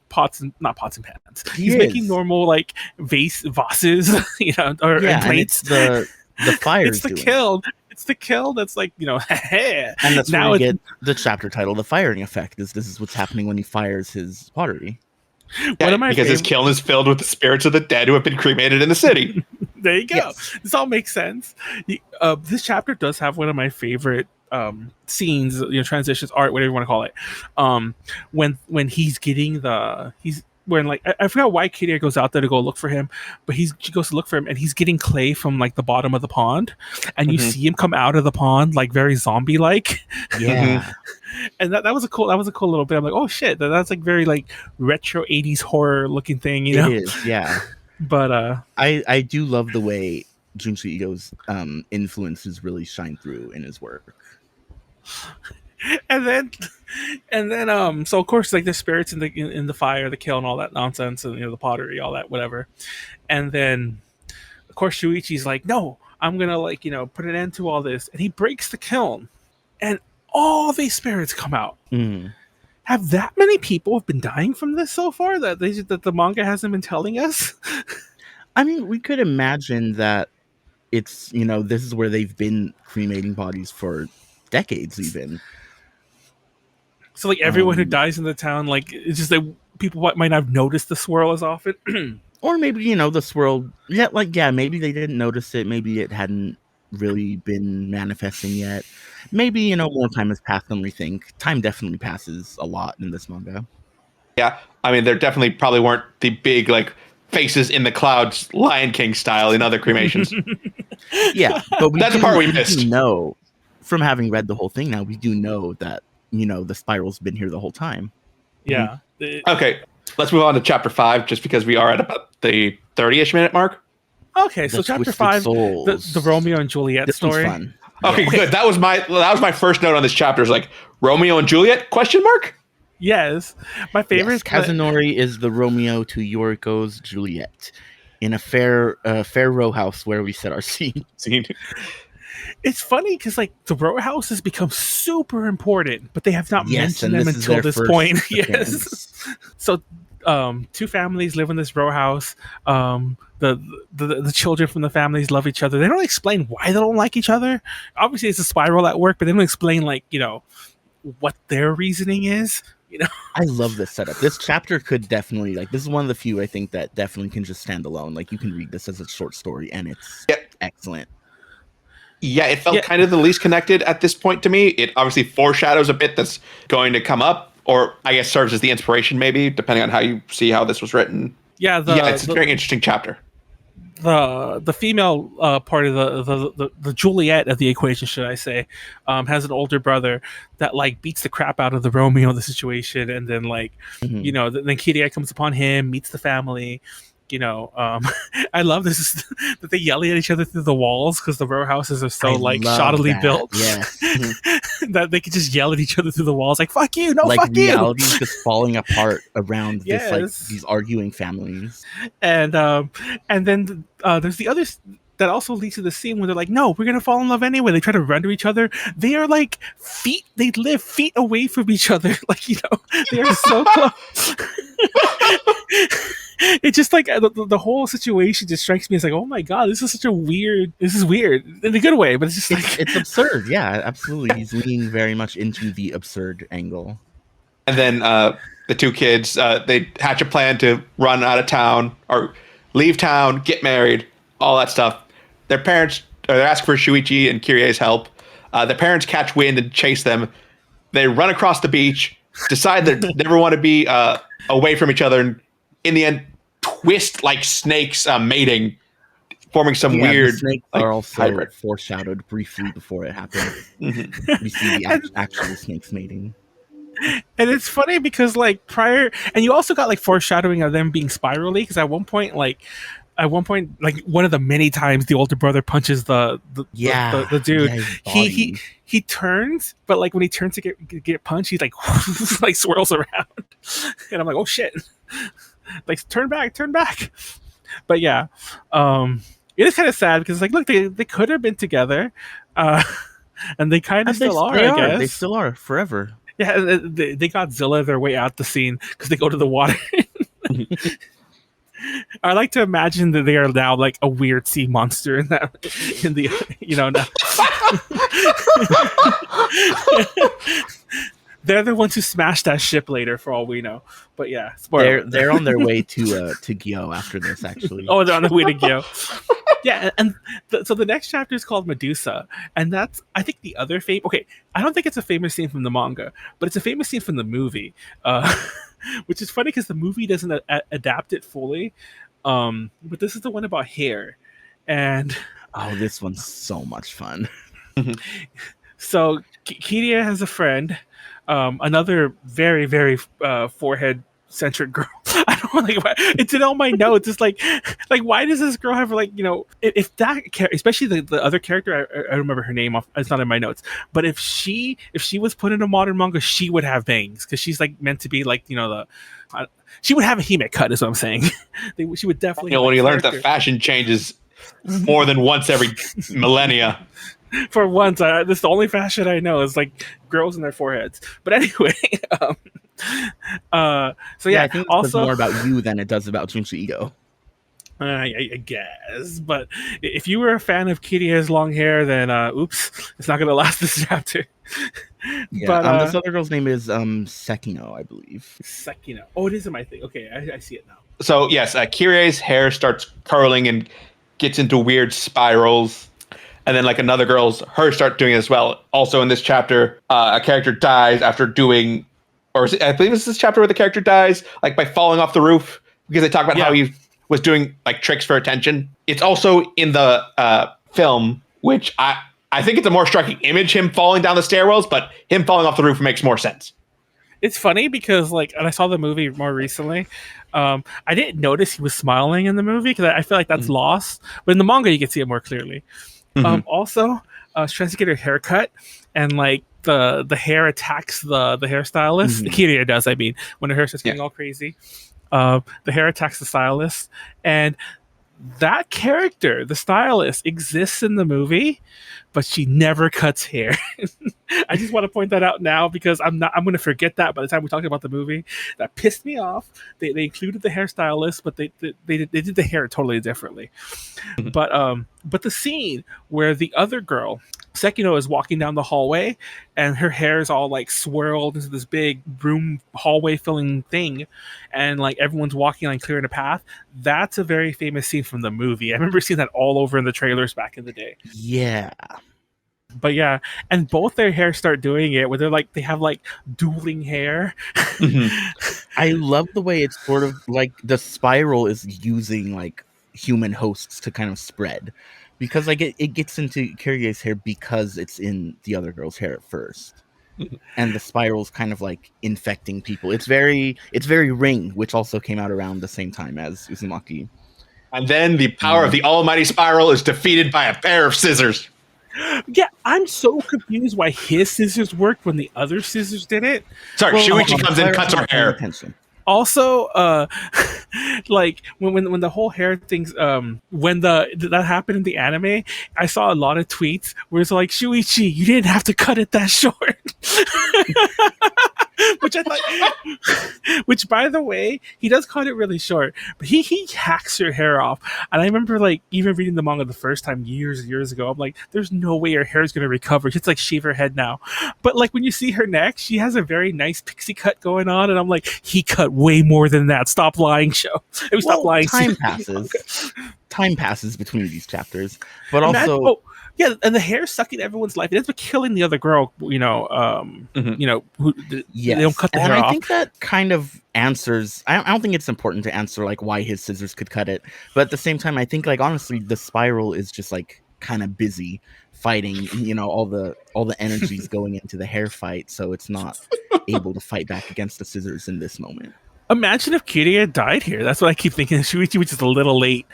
pots and not pots and pans. He's making normal like vases, or Yeah, and plates. it's the fire. It's the kiln. It's the kiln that's like, and that's now where we get the chapter title, The Firing Effect. This is what's happening when he fires his pottery. Yeah, because his kiln is filled with the spirits of the dead who have been cremated in the city. There you go. Yes. This all makes sense. This chapter does have one of my favorite scenes, transitions, art, whatever you want to call it. When he's getting when like I forgot why Kiria goes out there to go look for him, but she goes to look for him and he's getting clay from like the bottom of the pond, and you see him come out of the pond like very zombie like. Yeah. And that was a cool little bit. I'm like, oh shit, that's like very like retro 80s horror looking thing, It is, yeah. But I do love the way Junji Ito's influences really shine through in his work. and then so of course like the spirits in the fire, the kiln, all that nonsense, and the pottery, all that whatever. And then of course Shuichi's like, no, I'm gonna like put an end to all this, and he breaks the kiln and all these spirits come out. Have that many people have been dying from this so far that the manga hasn't been telling us? I mean, we could imagine that it's this is where they've been cremating bodies for decades even. So like everyone who dies in the town, like it's just that people might not have noticed the swirl as often. Or maybe the swirl, maybe they didn't notice it, maybe it hadn't really been manifesting yet. Maybe more time has passed than we think. Time definitely passes a lot in this manga. Yeah, I mean, there definitely probably weren't the big like faces in the clouds, Lion King style in other cremations. Yeah, but that's the part we missed. No, from having read the whole thing now, we do know that the spiral's been here the whole time. Yeah. Okay, let's move on to chapter 5, just because we are at about the 30-ish minute mark. Okay, so chapter 5, the Romeo and Juliet this story. One's fun. Okay, good. That was my first note on this chapter. Is like Romeo and Juliet ? Yes, my favorite. Yes, Kazunori is the Romeo to Yoriko's Juliet in a fair row house where we set our scene. It's funny because like the row house has become super important, but they have not mentioned them until this point. Yes. So, two families live in this row house. The children from the families love each other. They don't explain why they don't like each other. Obviously, it's a spiral at work, but they don't explain like what their reasoning is. I love this setup. This chapter could definitely this is one of the few I think that definitely can just stand alone. Like you can read this as a short story and it's excellent. Yeah, it felt kind of the least connected at this point to me. It obviously foreshadows a bit that's going to come up or I guess serves as the inspiration, maybe, depending on how you see how this was written. Yeah, It's a very interesting chapter. The female part of the Juliet of the equation, should I say, has an older brother that like beats the crap out of the Romeo of the situation, and then like then Kiria comes upon him, meets the family. I love this that they yell at each other through the walls because the row houses are so like shoddily built. Yes. That they could just yell at each other through the walls like "fuck you," no, like fuck you. Reality is just falling apart around Yes. this like these arguing families. And then there's the other that also leads to the scene where they're like, no, we're gonna fall in love anyway. They try to run to each other. They are like they live feet away from each other. Like, they are so close. It's just like the whole situation just strikes me as like, oh my god, this is weird in a good way, but it's just like it's absurd. Yeah, absolutely. He's leaning very much into the absurd angle. And then the two kids, they hatch a plan to run out of town or leave town, get married, all that stuff. Their parents, they're asking for Shuichi and Kirie's help. Their parents catch wind and chase them. They run across the beach, decide they never want to be away from each other, and in the end, twist like snakes mating, forming some weird. The snakes are also hybrid. Foreshadowed briefly before it happened. We see the actual snakes mating. And it's funny because like prior, and you also got like foreshadowing of them being spirally, because at one point, like one of the many times the older brother punches the dude, he turns, but like when he turns to get punched, he's like like swirls around, and I'm like, oh shit, like turn back. But yeah, it is kind of sad because like, look, they could have been together, and they kind of still are. I guess they still are forever. Yeah, they Godzilla their way out the scene because they go to the water. I like to imagine that they are now like a weird sea monster in the now. They're the ones who smash that ship later, for all we know. But yeah, they're on their way to Gyo after this, actually. Oh, they're on the way to Gyo. Yeah, and so the next chapter is called Medusa, and that's, I think, the other famous. Okay, I don't think it's a famous scene from the manga, but it's a famous scene from the movie, which is funny because the movie doesn't adapt it fully. But this is the one about hair, and this one's so much fun. So Kiria has a friend, another very, very forehead centric girl. I don't like why it's in all my notes. It's like why does this girl have like, if that especially the other character, I don't remember her name off, it's not in my notes, but if she was put in a modern manga, she would have bangs because she's like meant to be like, she would have a Hime cut is what I'm saying. She would definitely when you learn that fashion changes more than once every millennia. For once, this is the only fashion I know is like girls in their foreheads. But anyway, so yeah, I think it's more about you than it does about Junji Ito. I guess, but if you were a fan of Kiria's long hair, then oops, it's not gonna last this chapter. Yeah, but this other girl's name is Sekino, I believe. Sekino. Oh, it is in my thing. Okay, I see it now. So yes, Kirie's hair starts curling and gets into weird spirals. And then like another girl's, her start doing it as well. Also in this chapter, a character dies after doing, I believe it's this chapter where the character dies, like by falling off the roof, because they talk about how he was doing like tricks for attention. It's also in the film, which I think it's a more striking image, him falling down the stairwells, but him falling off the roof makes more sense. It's funny because like, and I saw the movie more recently. I didn't notice he was smiling in the movie because I feel like that's lost. But in the manga, you can see it more clearly. Also, she's trying to get her hair cut, and like the hair attacks the hairstylist. Kiria does, I mean, when her hair starts getting all crazy. The hair attacks the stylist, and that character, the stylist, exists in the movie, but she never cuts hair. I just want to point that out now because I'm going to forget that by the time we talk about the movie. That pissed me off. They included the hairstylist, but they did the hair totally differently. But the scene where the other girl, Sekino, is walking down the hallway and her hair is all like swirled into this big room hallway filling thing, and like everyone's walking like clearing a path. That's a very famous scene from the movie. I remember seeing that all over in the trailers back in the day. Yeah. But yeah, and both their hair start doing it where they have like dueling hair. I love the way it's sort of like the spiral is using like human hosts to kind of spread, because like it gets into Kyrie's hair because it's in the other girl's hair at first. And the spiral's kind of like infecting people. It's very Ring, which also came out around the same time as Uzumaki. And then the power of the almighty spiral is defeated by a pair of scissors. Yeah, I'm so confused why his scissors worked when the other scissors didn't. Sorry, Shuichi comes in and cuts her hair. Also, like when the whole hair things, when that happened in the anime, I saw a lot of tweets where it's like, Shuichi, you didn't have to cut it that short. Which I thought, which by the way, he does cut it really short, but he hacks her hair off. And I remember like even reading the manga the first time years ago, I'm like, there's no way her hair is gonna recover. She's like shave her head now. But like when you see her neck, she has a very nice pixie cut going on, and I'm like, he cut way more than that. Stop lying, show. Stop lying. Time passes. Time passes between these chapters, but also. Yeah, and the hair sucking everyone's life. It ends up killing the other girl. Who they don't cut the hair off. I think that kind of answers. I don't think it's important to answer like why his scissors could cut it, but at the same time, I think like honestly, the spiral is just like kind of busy fighting. All the energies going into the hair fight, so it's not able to fight back against the scissors in this moment. Imagine if Kiria died here. That's what I keep thinking. Shuichi was just a little late.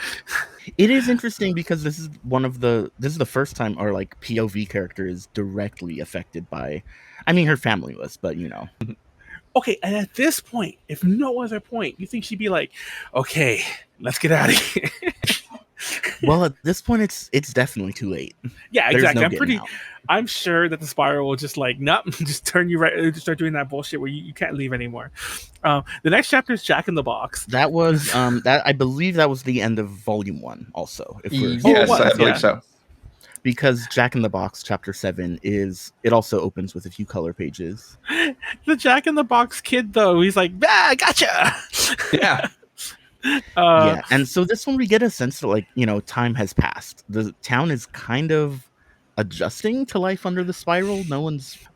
It is interesting because this is the first time our like POV character is directly affected by. I mean, her family was, but Okay, and at this point, if no other point, you think she'd be like, "Okay, let's get out of here." Well, at this point, it's definitely too late. Yeah, exactly. I'm sure that the spiral will just like, nope, just turn you right, just start doing that bullshit where you can't leave anymore. The next chapter is Jack in the Box. That was that I believe that was the end of Volume 1. Also, yes, I believe so. Because Jack in the Box Chapter 7 it also opens with a few color pages. The Jack in the Box kid, though, he's like, gotcha. Yeah. Yeah, and so this one we get a sense that like time has passed. The town is kind of adjusting to life under the spiral.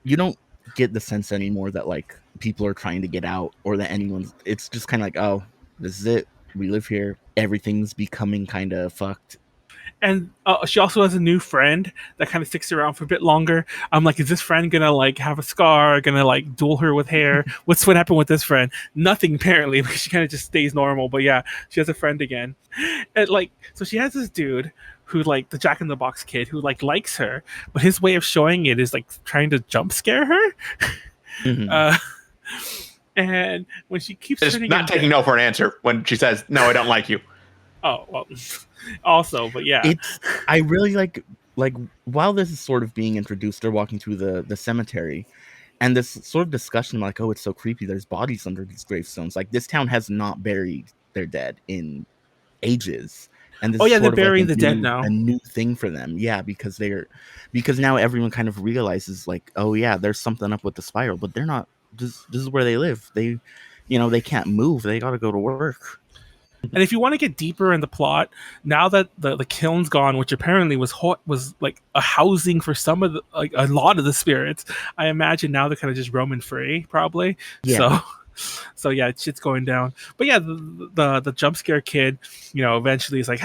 You don't get the sense anymore that like people are trying to get out or that anyone's. It's just kind of like, oh, this is it. We live here. Everything's becoming kind of fucked. And she also has a new friend that kind of sticks around for a bit longer. I'm like, is this friend gonna like have a scar? Gonna like duel her with hair? What happened with this friend? Nothing apparently, because she kind of just stays normal. But yeah, she has a friend again. And like, so she has this dude who like the Jack in the Box kid who like likes her, but his way of showing it is like trying to jump scare her. Mm-hmm. And when she keeps not taking no for an answer when she says, "No, I don't like you." Oh well. Also, but yeah, I really like while this is sort of being introduced, they're walking through the cemetery, and this sort of discussion like, oh, it's so creepy. There's bodies under these gravestones. Like this town has not buried their dead in ages. And this they're burying the dead now. A new thing for them, yeah, because now everyone kind of realizes like, oh yeah, there's something up with the spiral, but they're not. This is where they live. They, they can't move. They got to go to work. And if you want to get deeper in the plot, now that the kiln's gone, which apparently was like a housing for some of a lot of the spirits, I imagine now they're kind of just roaming free, probably. Yeah. So yeah, shit's going down. But yeah, the jump scare kid, eventually is like,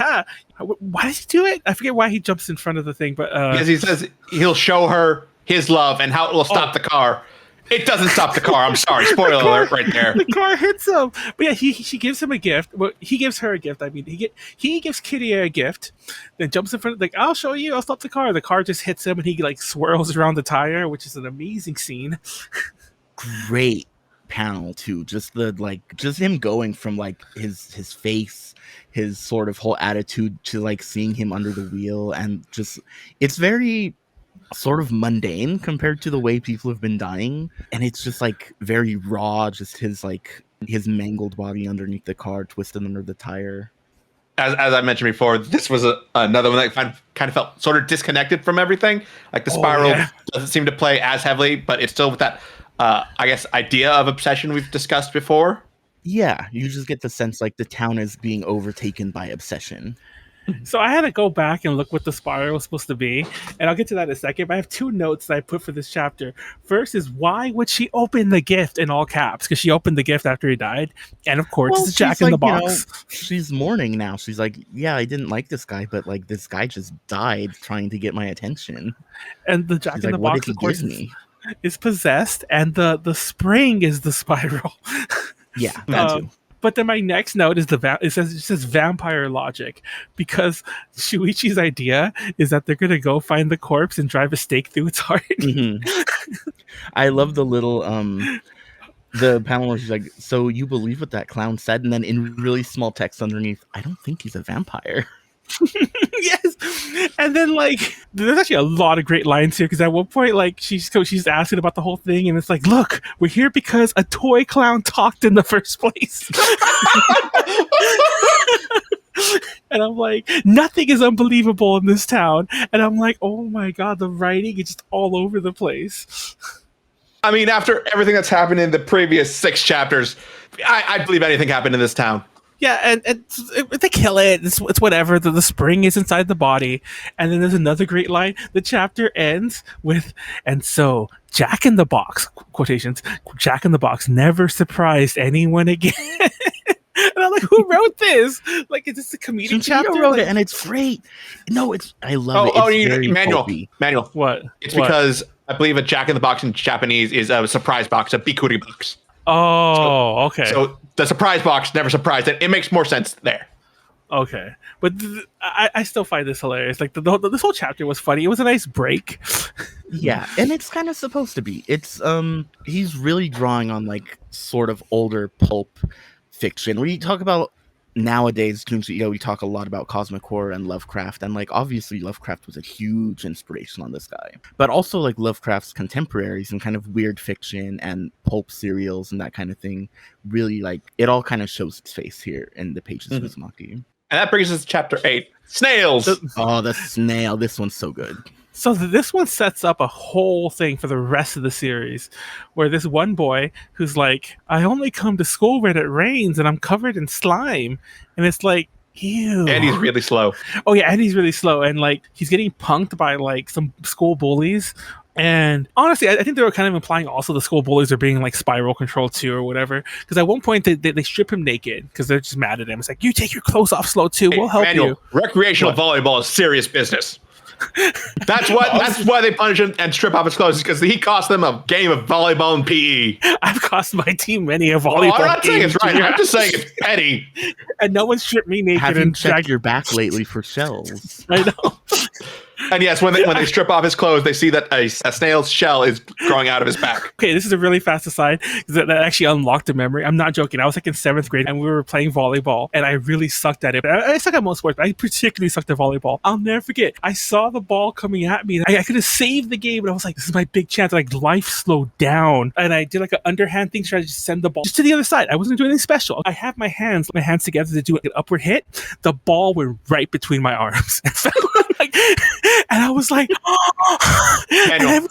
why does he do it? I forget why he jumps in front of the thing, but because he says he'll show her his love and how it will stop the car. It doesn't stop the car. I'm sorry. Spoiler alert right there. The car hits him. But yeah, she gives him a gift. Well, he gives her a gift. I mean, he gives Kitty a gift, then jumps in front, like, I'll show you. I'll stop the car. The car just hits him and he like swirls around the tire, which is an amazing scene. Great panel too. Just him going from like his face, his sort of whole attitude to like seeing him under the wheel, and just it's very sort of mundane compared to the way people have been dying, and it's just like very raw, just his mangled body underneath the car, twisted under the tire. As I mentioned before, this was another one that kind of felt sort of disconnected from everything. Like the spiral doesn't seem to play as heavily, but it's still with that I guess idea of obsession we've discussed before. Yeah, you just get the sense like the town is being overtaken by obsession. So I had to go back and look what the spiral was supposed to be, and I'll get to that in a second. But I have two notes that I put for this chapter. First is why would she open the gift in all caps? Because she opened the gift after he died, and of course it's Jack in the Box. She's mourning now. She's like, yeah, I didn't like this guy, but like this guy just died trying to get my attention. And the Jack in the Box, of course, is possessed, and the spring is the spiral. Yeah, that too. But then my next note is it says vampire logic, because Shuichi's idea is that they're gonna go find the corpse and drive a stake through its heart. Mm-hmm. I love the little the panel where she's like, so you believe what that clown said, and then in really small text underneath, I don't think he's a vampire. Yes, and then like there's actually a lot of great lines here, because at one point like she's asking about the whole thing, and it's like, look, we're here because a toy clown talked in the first place. And I'm like, nothing is unbelievable in this town, and I'm like, oh my god, the writing is just all over the place. I mean, after everything that's happened in the previous 6 chapters, I believe anything happened in this town. Yeah, and they kill it. It's whatever. The spring is inside the body. And then there's another great line. The chapter ends with, and so Jack in the Box, quotations, Jack in the Box never surprised anyone again. And I'm like, who wrote this? Like, is this a comedic chapter? Junji Ito wrote it, and it's great. No, I love it. It's Manuel. What? It's because I believe a Jack in the Box in Japanese is a surprise box, a bikuri box. Oh, okay. So the surprise box never surprised it. It makes more sense there. Okay, but I still find this hilarious. Like this whole chapter was funny. It was a nice break. Yeah, and it's kind of supposed to be. It's he's really drawing on like sort of older pulp fiction. We talk about nowadays, Junji Ito, we talk a lot about cosmic horror and Lovecraft, and like obviously Lovecraft was a huge inspiration on this guy, but also like Lovecraft's contemporaries and kind of weird fiction and pulp serials and that kind of thing. Really, like it all kind of shows its face here in the pages of Uzumaki. And that brings us to chapter 8, snails. The snail. This one's so good. So this one sets up a whole thing for the rest of the series, where this one boy who's like, I only come to school when it rains and I'm covered in slime. And it's like, ew. And he's really slow. Oh yeah, and he's really slow. And like he's getting punked by like some school bullies. And honestly, I think they were kind of implying also the school bullies are being like spiral control too or whatever. Because at one point they strip him naked because they're just mad at him. It's like, you take your clothes off slow too. We'll help you. Recreational volleyball is serious business. That's why they punish him and strip off his clothes, because he cost them a game of volleyball and PE. I've cost my team many a volleyball. I'm not saying it's right. I'm just saying it's petty. And no one stripped me naked. Have you checked your back lately for shells? I know. And yes, when they strip off his clothes, they see that a snail's shell is growing out of his back. Okay, this is a really fast aside, because that actually unlocked a memory. I'm not joking. I was like in 7th grade and we were playing volleyball, and I really sucked at it. I suck at most sports, but I particularly sucked at volleyball. I'll never forget. I saw the ball coming at me, and I could have saved the game, and I was like, this is my big chance. Like, life slowed down. And I did like an underhand thing to try to just send the ball just to the other side. I wasn't doing anything special. I have my hands together to do like an upward hit. The ball went right between my arms. And I was like, oh.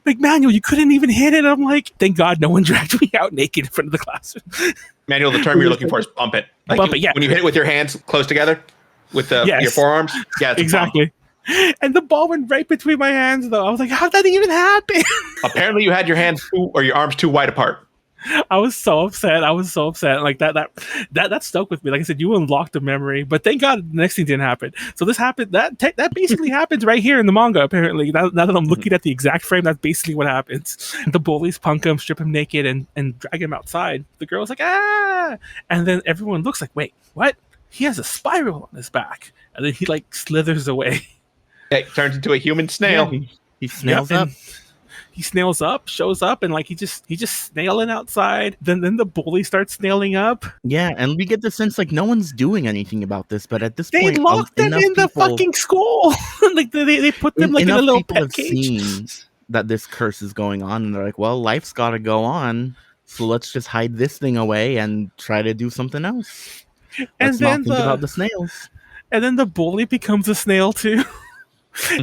Like, Manuel, you couldn't even hit it. I'm like, thank God no one dragged me out naked in front of the classroom. Manuel, the term you're looking for is bump it. Like bump it, yeah. When you hit it with your hands close together with your forearms. Yeah, exactly. And the ball went right between my hands, though. I was like, how did that even happen? Apparently you had your hands your arms too wide apart. I was so upset. Like that stuck with me. Like I said, you unlocked the memory, but thank God the next thing didn't happen. So this happened. That basically happens right here in the manga. Apparently, now that I'm looking at the exact frame, that's basically what happens. The bullies punk him, strip him naked, and drag him outside. The girl's like, ah, and then everyone looks like, wait, what? He has a spiral on his back, and then he like slithers away. It turns into a human snail. Yeah, he snails up. He snails up, shows up, and like he just snailing outside. Then the bully starts snailing up. Yeah, and we get the sense like no one's doing anything about this. But at this point, they locked them in the fucking school. Like they put them like in a little pet cage. Seen that this curse is going on, and they're like, well, life's got to go on, so let's just hide this thing away and try to do something else. Let's not think about the snails. And then the bully becomes a snail too.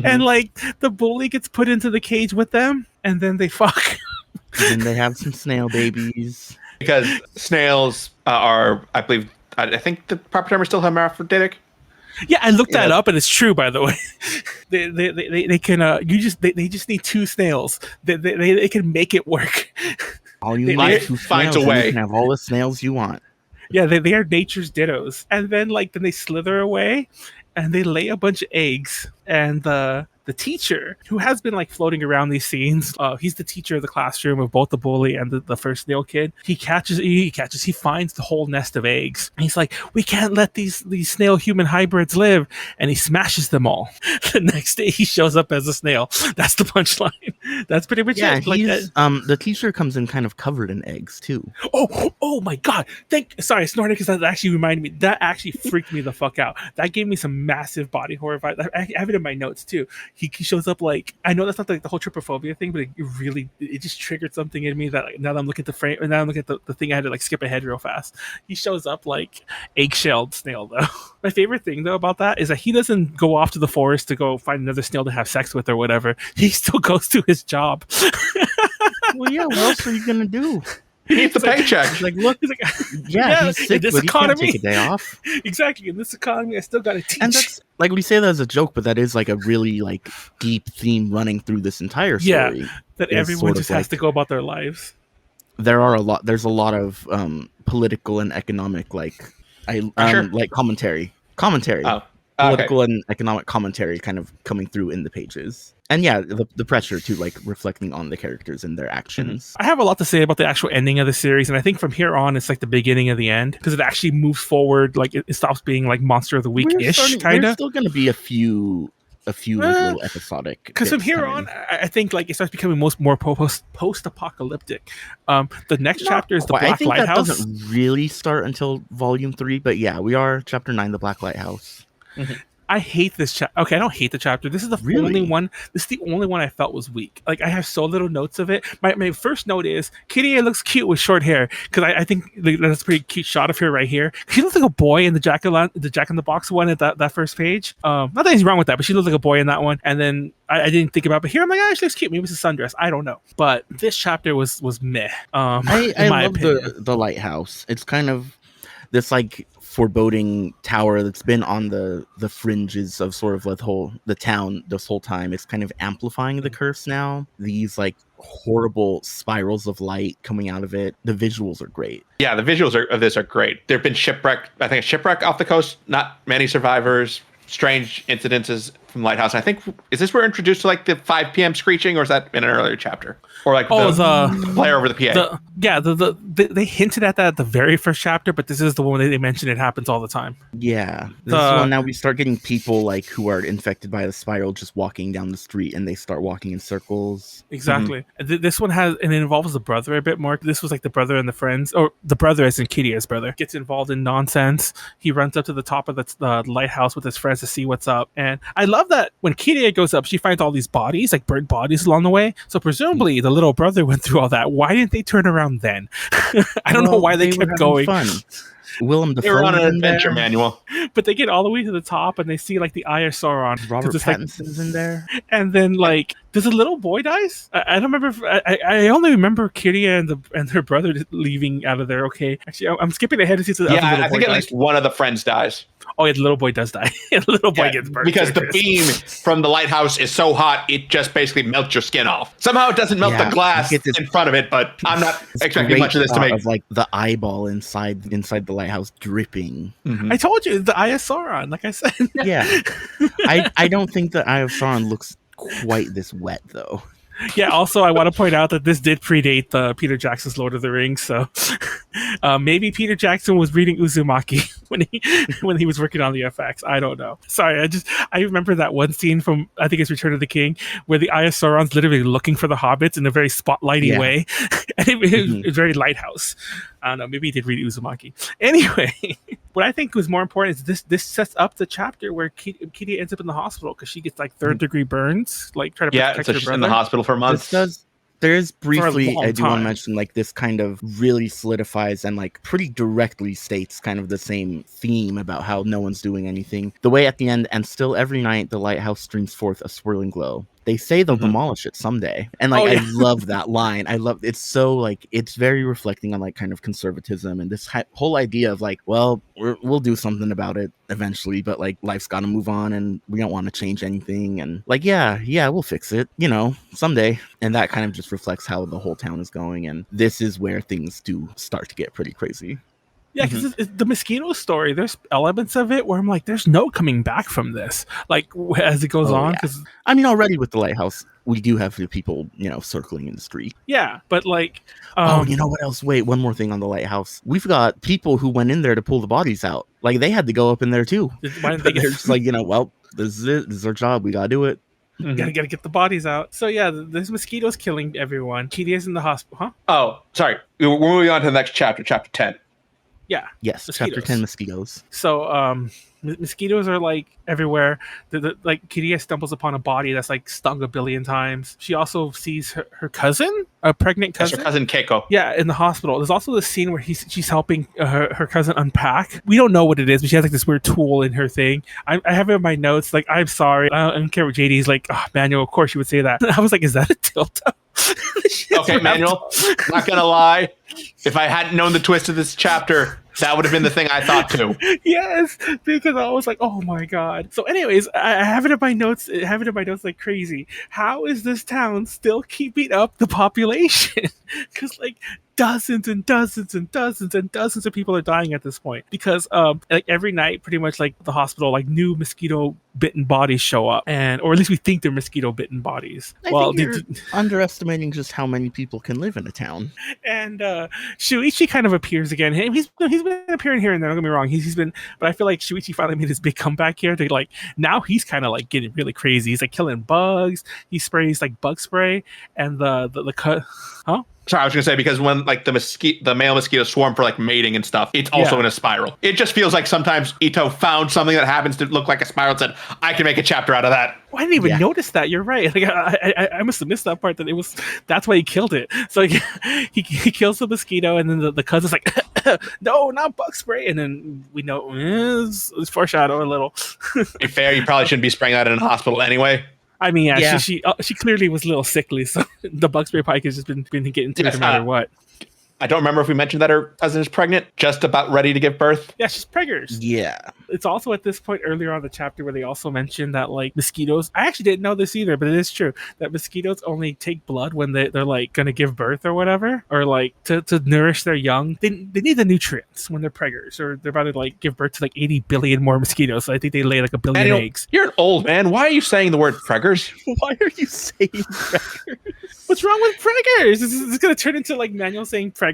And like the bully gets put into the cage with them, and then they fuck. And they have some snail babies. Because snails are, I think the proper term is still hermaphroditic. Yeah, I looked that Yeah. up, and it's true, by the way. They can they just need 2 snails. They can make it work. All you They- need they- is 2 finds snails, a and way. you can have all the snails you want. Yeah, they are nature's dittos. And then then they slither away, and they lay a bunch of eggs. And the teacher, who has been floating around these scenes, he's the teacher of the classroom of both the bully and the first snail kid. He finds the whole nest of eggs. And he's like, we can't let these snail human hybrids live. And he smashes them all. The next day he shows up as a snail. That's the punchline. That's pretty much Yeah, it. he's the teacher comes in kind of covered in eggs too. Oh my god! Sorry, I snorted because that actually reminded me. That actually freaked me the fuck out. That gave me some massive body horror vibes. I have it in my notes too. He shows up I know that's not the whole trypophobia thing, but it just triggered something in me that now that I'm looking at the frame, and now I'm looking at the thing, I had to skip ahead real fast. He shows up eggshelled snail though. My favorite thing though about that is that he doesn't go off to the forest to go find another snail to have sex with or whatever. He still goes to his job. Well, yeah, what else are you gonna do? He needs a paycheck. He's like, look, he's like, Yeah, he's sick, in this but he can't economy, take a day off. exactly. In this economy, I still got to teach. And that's we say that as a joke, but that is a really deep theme running through this entire story. Yeah, that is everyone sort of just has to go about their lives. There's a lot of political and economic commentary. Oh, okay. Political and economic commentary kind of coming through in the pages. And yeah, the pressure to reflecting on the characters and their actions. I have a lot to say about the actual ending of the series, and I think from here on it's the beginning of the end, because it actually moves forward. It stops being Monster of the Week-ish kind There's of. still going to be a few little episodic. Because from bits here coming. on, I think it starts becoming more post-apocalyptic. The next chapter is the I Black think Lighthouse. that doesn't really start until volume 3, but yeah, we are chapter 9, the Black Lighthouse. Mm-hmm. I hate this chapter. Okay, I don't hate the chapter. This is the only one. This is the only one I felt was weak. I have so little notes of it. My first note is Kitty looks cute with short hair, because I think that's a pretty cute shot of her right here. She looks like a boy in the Jack in the Box one at that first page. Not that he's wrong with that, but she looks like a boy in that one. And then I didn't think about it, but here I'm like, she looks cute. Maybe it's a sundress. I don't know. But this chapter was meh. I love the lighthouse. It's kind of this foreboding tower that's been on the fringes of sort of the town this whole time. It's kind of amplifying the curse now. These horrible spirals of light coming out of it. The visuals are great. Yeah, the visuals of this are great. There've been a shipwreck off the coast, not many survivors, strange incidences from Lighthouse. I think, is this where we're introduced to the 5 p.m. screeching, or is that in an earlier chapter? Or the player over the PA? They hinted at that at the very first chapter, but this is the one they mentioned it happens all the time. Yeah. This is one now we start getting people who are infected by the spiral just walking down the street, and they start walking in circles. Exactly. Mm-hmm. This one has, and it involves the brother a bit more. This was the brother and the friends, or the brother as in Kiria's brother, gets involved in nonsense. He runs up to the top of the lighthouse with his friends to see what's up. And I love that when Kiria goes up, she finds all these bodies, burnt bodies along the way. So presumably the little brother went through all that. Why didn't they turn around then? I don't know why they kept going. Fun. Willem Dafoe. They were on an adventure manual. But they get all the way to the top and they see the Eye of Sauron. Robert Pattinson's in there. And then does a little boy dies? I don't remember. I only remember Kiria and her brother leaving out of there. Okay, actually, I'm skipping ahead to see. I think at least one of the friends dies. Oh yeah, the little boy does die. The little boy gets burned because the beam from the lighthouse is so hot it just basically melts your skin off. Somehow it doesn't melt the glass in front of it, but I'm not expecting much of this to make. Of the eyeball inside the lighthouse dripping. Mm-hmm. I told you the Eye of Sauron. Like I said. Yeah, I don't think the Eye of Sauron looks quite this wet though. Yeah, also I want to point out that this did predate Peter Jackson's Lord of the Rings, so maybe Peter Jackson was reading Uzumaki when he was working on the FX. I don't know. Sorry, I remember that one scene from, I think it's Return of the King, where the Eye of Sauron's literally looking for the hobbits in a very spotlighty way, and it was very Lighthouse. I don't know, maybe he did read Uzumaki. Anyway, what I think was more important is this sets up the chapter where Kitty ends up in the hospital because she gets 3rd-degree burns, trying to protect her brother. In the hospital for months. There is briefly, I do want to time. mention, this kind of really solidifies and pretty directly states kind of the same theme about how no one's doing anything. The way at the end, and still every night the lighthouse streams forth a swirling glow. They say they'll Mhm. demolish it someday. And like, Oh, yeah. I love that line. I love it's so like it's very reflecting on like kind of conservatism and this whole idea of like, well, we'll do something about it eventually, but like life's got to move on and we don't want to change anything. And like, yeah, we'll fix it, someday. And that kind of just reflects how the whole town is going. And this is where things do start to get pretty crazy. Yeah, because the mosquito story, there's elements of it where I'm like, there's no coming back from this. Like as it goes on, Yeah. because I mean, already with the lighthouse, we do have the people, circling in the street. yeah, but like, You know what else? Wait, one more thing on the lighthouse. We've got people who went in there to pull the bodies out. Like they had to go up in there too. why didn't But they they're get? just like, well, this is it. This is our job. We gotta do it. Gotta get the bodies out. So yeah, there's mosquitoes killing everyone. Kidia's in the hospital, huh? Oh, sorry. We're moving on to the next chapter, chapter 10. Yeah. Yes, Mosquitoes. chapter 10 mosquitoes. So mosquitoes are like everywhere. Like Kiria stumbles upon a body that's like stung a billion times. She also sees her cousin, a pregnant That's cousin. her cousin Keiko. Yeah, in the hospital. There's also this scene where she's helping her cousin unpack. We don't know what it is, but she has like this weird tool in her thing. I have it in my notes. Like, I'm sorry, I don't care what JD's like. Oh, Manuel, of course you would say that. I was like, is that a dildo? Okay, Manuel, not gonna lie. If I hadn't known the twist of this chapter, that would have been the thing I thought too. Yes, because I was like, oh my god. So, anyways, I have it in my notes. I have it in my notes like crazy. How is this town still keeping up the population? Because like dozens and dozens and dozens and dozens of people are dying at this point. Because like every night, pretty much like the hospital, like new mosquito bitten bodies show up, or at least we think they're mosquito bitten bodies. I think you're underestimating just how many people can live in a town. And Shuichi kind of appears again. He's been appearing here and there. Don't get me wrong. He's been, but I feel like Shuichi finally made his big comeback here. To like now he's kind of like getting really crazy. He's like killing bugs. He sprays like bug spray, and the cut. Huh? Sorry, I was gonna say because when like the male mosquitoes swarm for like mating and stuff, it's also in a spiral. It just feels like sometimes Ito found something that happens to look like a spiral and said, "I can make a chapter out of that." Well, I didn't even notice that. You're right. Like I must have missed that part. That's why he killed it. So like, he kills the mosquito, and then the cousin's like, "No, not bug spray." And then we know it's foreshadow a little. To be fair, you probably shouldn't be spraying that in a hospital anyway. I mean, yeah. She clearly was a little sickly, so the bug spray pike has just been getting to it no matter what. I don't remember if we mentioned that her cousin is pregnant, just about ready to give birth. Yeah, she's preggers. Yeah. It's also at this point earlier on the chapter where they also mentioned that like mosquitoes, I actually didn't know this either, but it is true that mosquitoes only take blood when they're like going to give birth or whatever, or like to nourish their young. They need the nutrients when they're preggers, or they're about to like give birth to like 80 billion more mosquitoes. So I think they lay like a billion eggs. You're an old man. Why are you saying the word preggers? Why are you saying preggers? What's wrong with preggers? Is this going to turn into like Manuel saying preggers?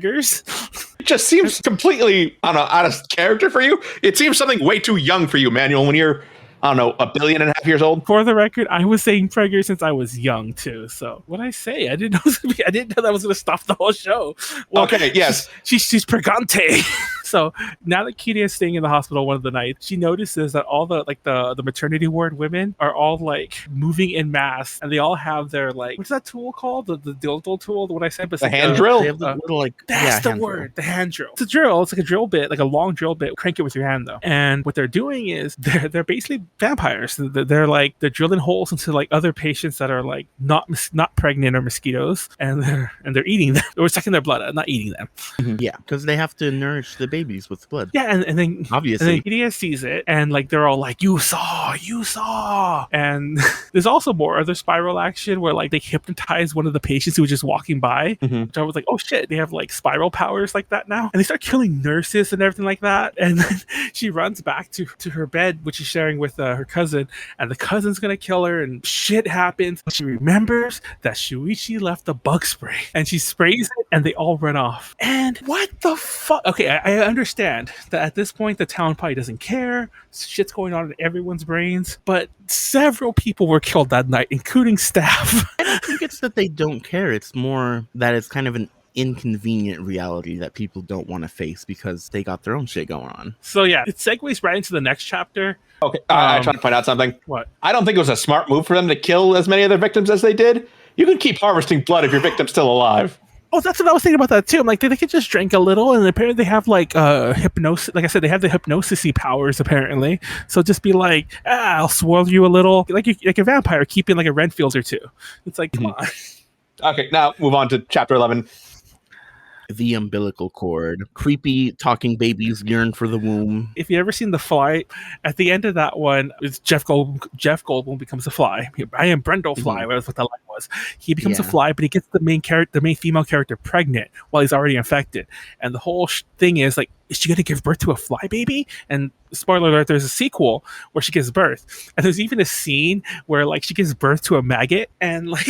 It just seems completely, I don't know, out of character for you. It seems something way too young for you, Manuel, when you're, I don't know, 1.5 billion years old. For the record, I was saying preggers since I was young too. So what I say? I didn't know that was going to stop the whole show. Well, okay, yes. She's pregante. So now that Kiria is staying in the hospital one of the nights, she notices that all the maternity ward women are all like moving in mass, and they all have their like, what's that tool called? The dildo tool. What I said, but the hand drill. They have the little like that's the word. The hand drill. It's a drill. It's like a drill bit, like a long drill bit. Crank it with your hand though. And what they're doing is they're basically vampires. They're drilling holes into like other patients that are like not pregnant or mosquitoes, and they're eating them or sucking their blood out, not eating them. Mm-hmm. Yeah, because they have to nourish the babies with blood. Yeah, and then obviously Kiria sees it, and like they're all like, you saw. And there's also more other spiral action where like they hypnotize one of the patients who was just walking by. Which I was like, oh shit, they have like spiral powers like that now. And they start killing nurses and everything like that. And then she runs back to her bed, which she's sharing with her cousin, and the cousin's gonna kill her, and shit happens. She remembers that Shuichi left the bug spray, and she sprays it, and they all run off. And what the fuck? Okay, I understand that at this point the town probably doesn't care. Shit's going on in everyone's brains, but several people were killed that night, including staff. I don't think it's that they don't care. It's more that it's kind of an inconvenient reality that people don't want to face because they got their own shit going on. So yeah, it segues right into the next chapter. Okay, I'm trying to point out something. What? I don't think it was a smart move for them to kill as many of their victims as they did. You can keep harvesting blood if your victim's still alive. Oh, that's what I was thinking about that too. I'm like, they could just drink a little, and apparently they have like hypnosis. Like I said, they have the hypnosis-y powers apparently. So just be like, I'll swirl you a little, like like a vampire, keeping like a Renfield or two. It's like, come on. Okay, now move on to chapter 11. The umbilical cord. Creepy talking babies yearn for the womb. If you ever seen The Fly, at the end of that one, it's Jeff Goldblum becomes a fly. I am Brendel Fly, was what the line was. He becomes a fly, but he gets the main female character pregnant while he's already infected. And the whole thing is like, is she going to give birth to a fly baby? And spoiler alert, there's a sequel where she gives birth. And there's even a scene where like she gives birth to a maggot. And like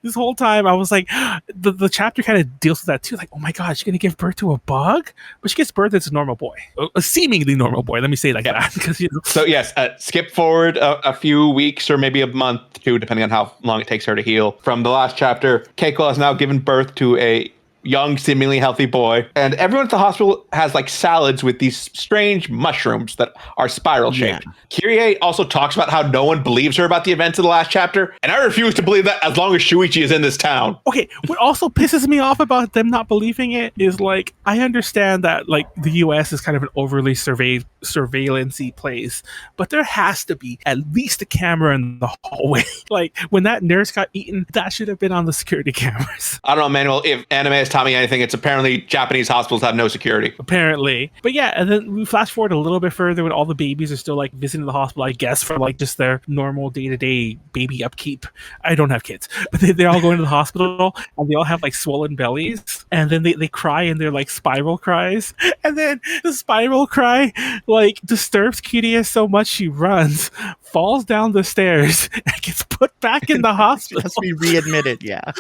this whole time I was like, the chapter kind of deals with that too. Like, oh my God, she's going to give birth to a bug? But she gives birth as a normal boy, a seemingly normal boy. Let me say it like that. Because, So yes, skip forward a few weeks or maybe a month too, depending on how long it takes her to heal. From the last chapter, Keiko has now given birth to a young, seemingly healthy boy. And everyone at the hospital has like salads with these strange mushrooms that are spiral shaped. Yeah. Kyrie also talks about how no one believes her about the events of the last chapter. And I refuse to believe that as long as Shuichi is in this town. Okay, what also pisses me off about them not believing it is like, I understand that like the US is kind of an overly surveillance-y place, but there has to be at least a camera in the hallway. Like when that nurse got eaten, that should have been on the security cameras. I don't know, Manuel, if anime has taught me anything, it's apparently Japanese hospitals have no security. Apparently. But yeah, and then we flash forward a little bit further when all the babies are still like visiting the hospital, I guess, for like just their normal day-to-day baby upkeep. I don't have kids, but they all go into the hospital and they all have like swollen bellies, and then they cry and they're like spiral cries, and then the spiral cry like disturbs Kiria so much she runs, falls down the stairs, and gets put back in the hospital. Has to be readmitted, yeah.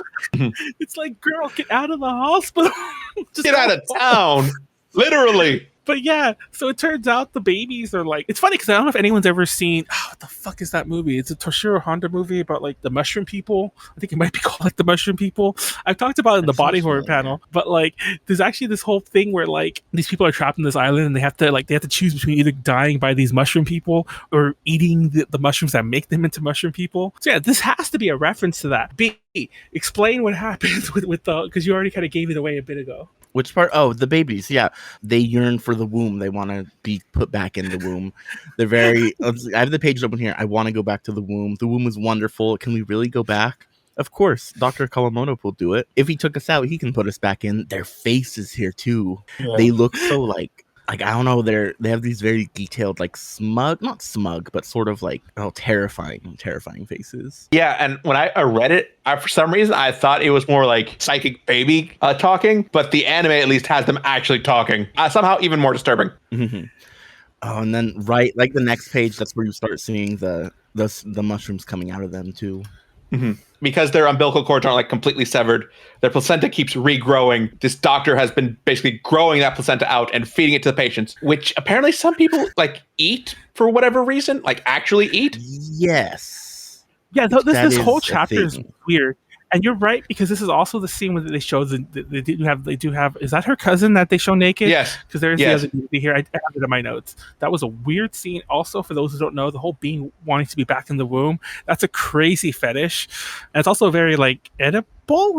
It's like, girl, get out of the hospital. Just Get out of town. Literally. But yeah, so it turns out the babies are like, it's funny because I don't know if anyone's ever seen, what the fuck is that movie? It's a Toshiro Honda movie about like the mushroom people. I think it might be called like the mushroom people. I've talked about it in the body horror panel, but like there's actually this whole thing where like these people are trapped in this island and they have to choose between either dying by these mushroom people or eating the mushrooms that make them into mushroom people. So yeah, this has to be a reference to that. B, explain what happens with the, because you already kind of gave it away a bit ago. Which part? Oh, the babies. Yeah, they yearn for the womb. They want to be put back in the womb. They're very. I have the page open here. I want to go back to the womb. The womb is wonderful. Can we really go back? Of course, Dr. Kawamoto will do it. If he took us out, he can put us back in. Their faces here too. Yeah. They look so like I don't know. They have these very detailed, like not smug, but sort of like terrifying faces. Yeah, and when I read it, for some reason I thought it was more like psychic baby talking, but the anime at least has them actually talking. Somehow even more disturbing. Mm-hmm. Oh, and then right, like the next page, that's where you start seeing the mushrooms coming out of them too. Mm-hmm. Because their umbilical cords aren't like completely severed, their placenta keeps regrowing. This doctor has been basically growing that placenta out and feeding it to the patients, which apparently some people like eat for whatever reason, like actually eat. Yes. Yeah, this whole chapter is weird. And you're right, because this is also the scene where they show they do have. Is that her cousin that they show naked? Yes. Because there's the other movie here. I have it in my notes. That was a weird scene. Also, for those who don't know, the whole being wanting to be back in the womb, that's a crazy fetish, and it's also very like Oedipal.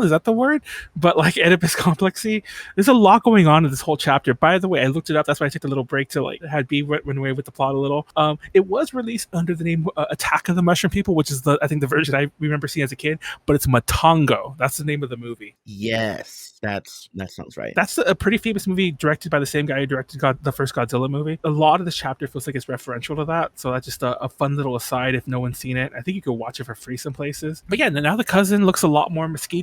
Is that the word? But like Oedipus complexy. There's a lot going on in this whole chapter. By the way, I looked it up. That's why I took a little break to like had B run away with the plot a little. It was released under the name Attack of the Mushroom People, which is I think the version I remember seeing as a kid. But it's Matango. That's the name of the movie. Yes, that sounds right. That's a pretty famous movie directed by the same guy who directed the first Godzilla movie. A lot of this chapter feels like it's referential to that. So that's just a fun little aside if no one's seen it. I think you could watch it for free some places. But yeah, now the cousin looks a lot more mosquito-y.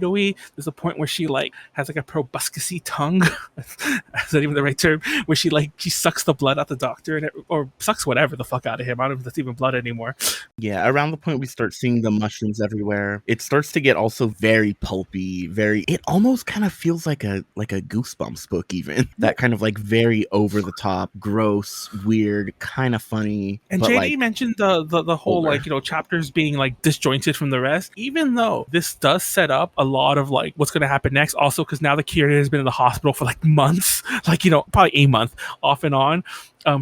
There's a point where she like has like a proboscis tongue. Is that even the right term? Where she sucks the blood out the doctor or sucks whatever the fuck out of him. I don't know if that's even blood anymore. Yeah, around the point we start seeing the mushrooms everywhere, it starts to get also very pulpy. It almost kind of feels like a Goosebumps book even. That kind of like very over the top, gross, weird, kind of funny. And JD mentioned the whole older. Like chapters being like disjointed from the rest. Even though this does set up a lot of like what's going to happen next. Also, because now the Kiryu has been in the hospital for like months, like, you know, probably a month off and on.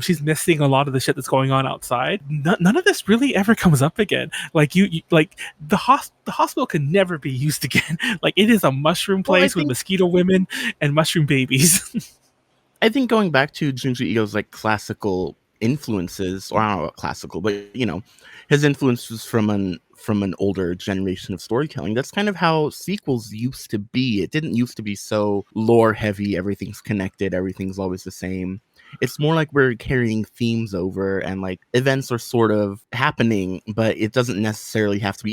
She's missing a lot of the shit that's going on outside. None of this really ever comes up again. Like you like the hospital can never be used again. Like it is a mushroom place with mosquito women and mushroom babies. I think going back to Junji Ito's like classical influences, or I don't know about classical, but you know, his influences from an older generation of storytelling. That's kind of how sequels used to be. It didn't used to be so lore heavy, everything's connected, everything's always the same. It's more like we're carrying themes over and like events are sort of happening, but it doesn't necessarily have to be.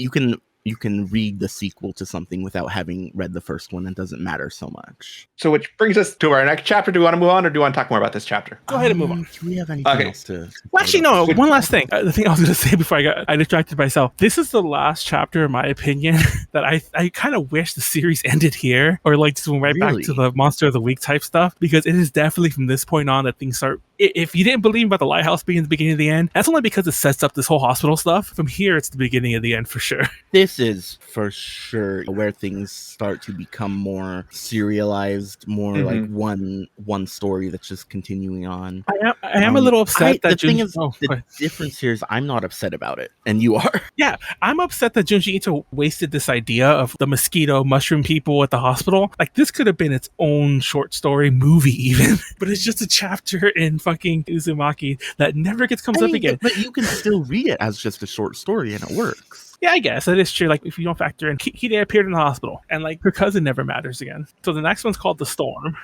You can read the sequel to something without having read the first one. It doesn't matter so much. So which brings us to our next chapter. Do we want to move on or do you want to talk more about this chapter? Go ahead and move on. Do we have anything else to... Well, actually, no. One last thing. The thing I was going to say before I distracted myself. This is the last chapter, in my opinion, that I kind of wish the series ended here, or like just went right back to the Monster of the Week type stuff, because it is definitely from this point on that things start... If you didn't believe about the lighthouse being the beginning of the end, that's only because it sets up this whole hospital stuff. From here, it's the beginning of the end for sure. This is for sure where things start to become more serialized, more like one story that's just continuing on. I am a little upset that the thing is, the difference here is I'm not upset about it, and you are. Yeah, I'm upset that Junji Ito wasted this idea of the mosquito mushroom people at the hospital. Like, this could have been its own short story movie even, but it's just a chapter in fucking Uzumaki that never comes up again. But you can still read it as just a short story and it works. Yeah, I guess that is true. Like, if you don't factor in, Hide appeared in the hospital, and like her cousin never matters again. So the next one's called The Storm.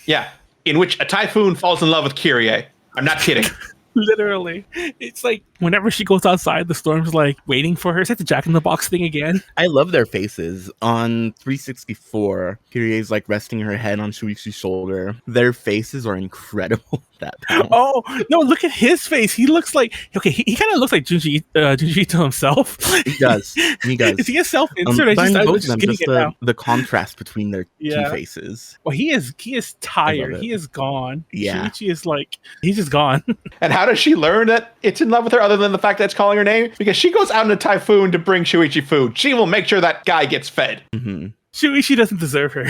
Yeah, in which a typhoon falls in love with Kiryu. I'm not kidding. Literally. It's like whenever she goes outside, the storm's like waiting for her. Is that the Jack in the Box thing again? I love their faces. On 364, Kiryu's like resting her head on Shuichi's shoulder. Their faces are incredible. That panel. Oh, no, look at his face. He looks like, okay, he kind of looks like Junji Ito himself. He does. Is he a self-insert? The contrast between their two faces. Well, he is tired. He is gone. Yeah. Shuichi is like, he's just gone. And how does she learn that it's in love with her other than the fact that it's calling her name? Because she goes out in a typhoon to bring Shuichi food. She will make sure that guy gets fed. Mm-hmm. Shuichi doesn't deserve her.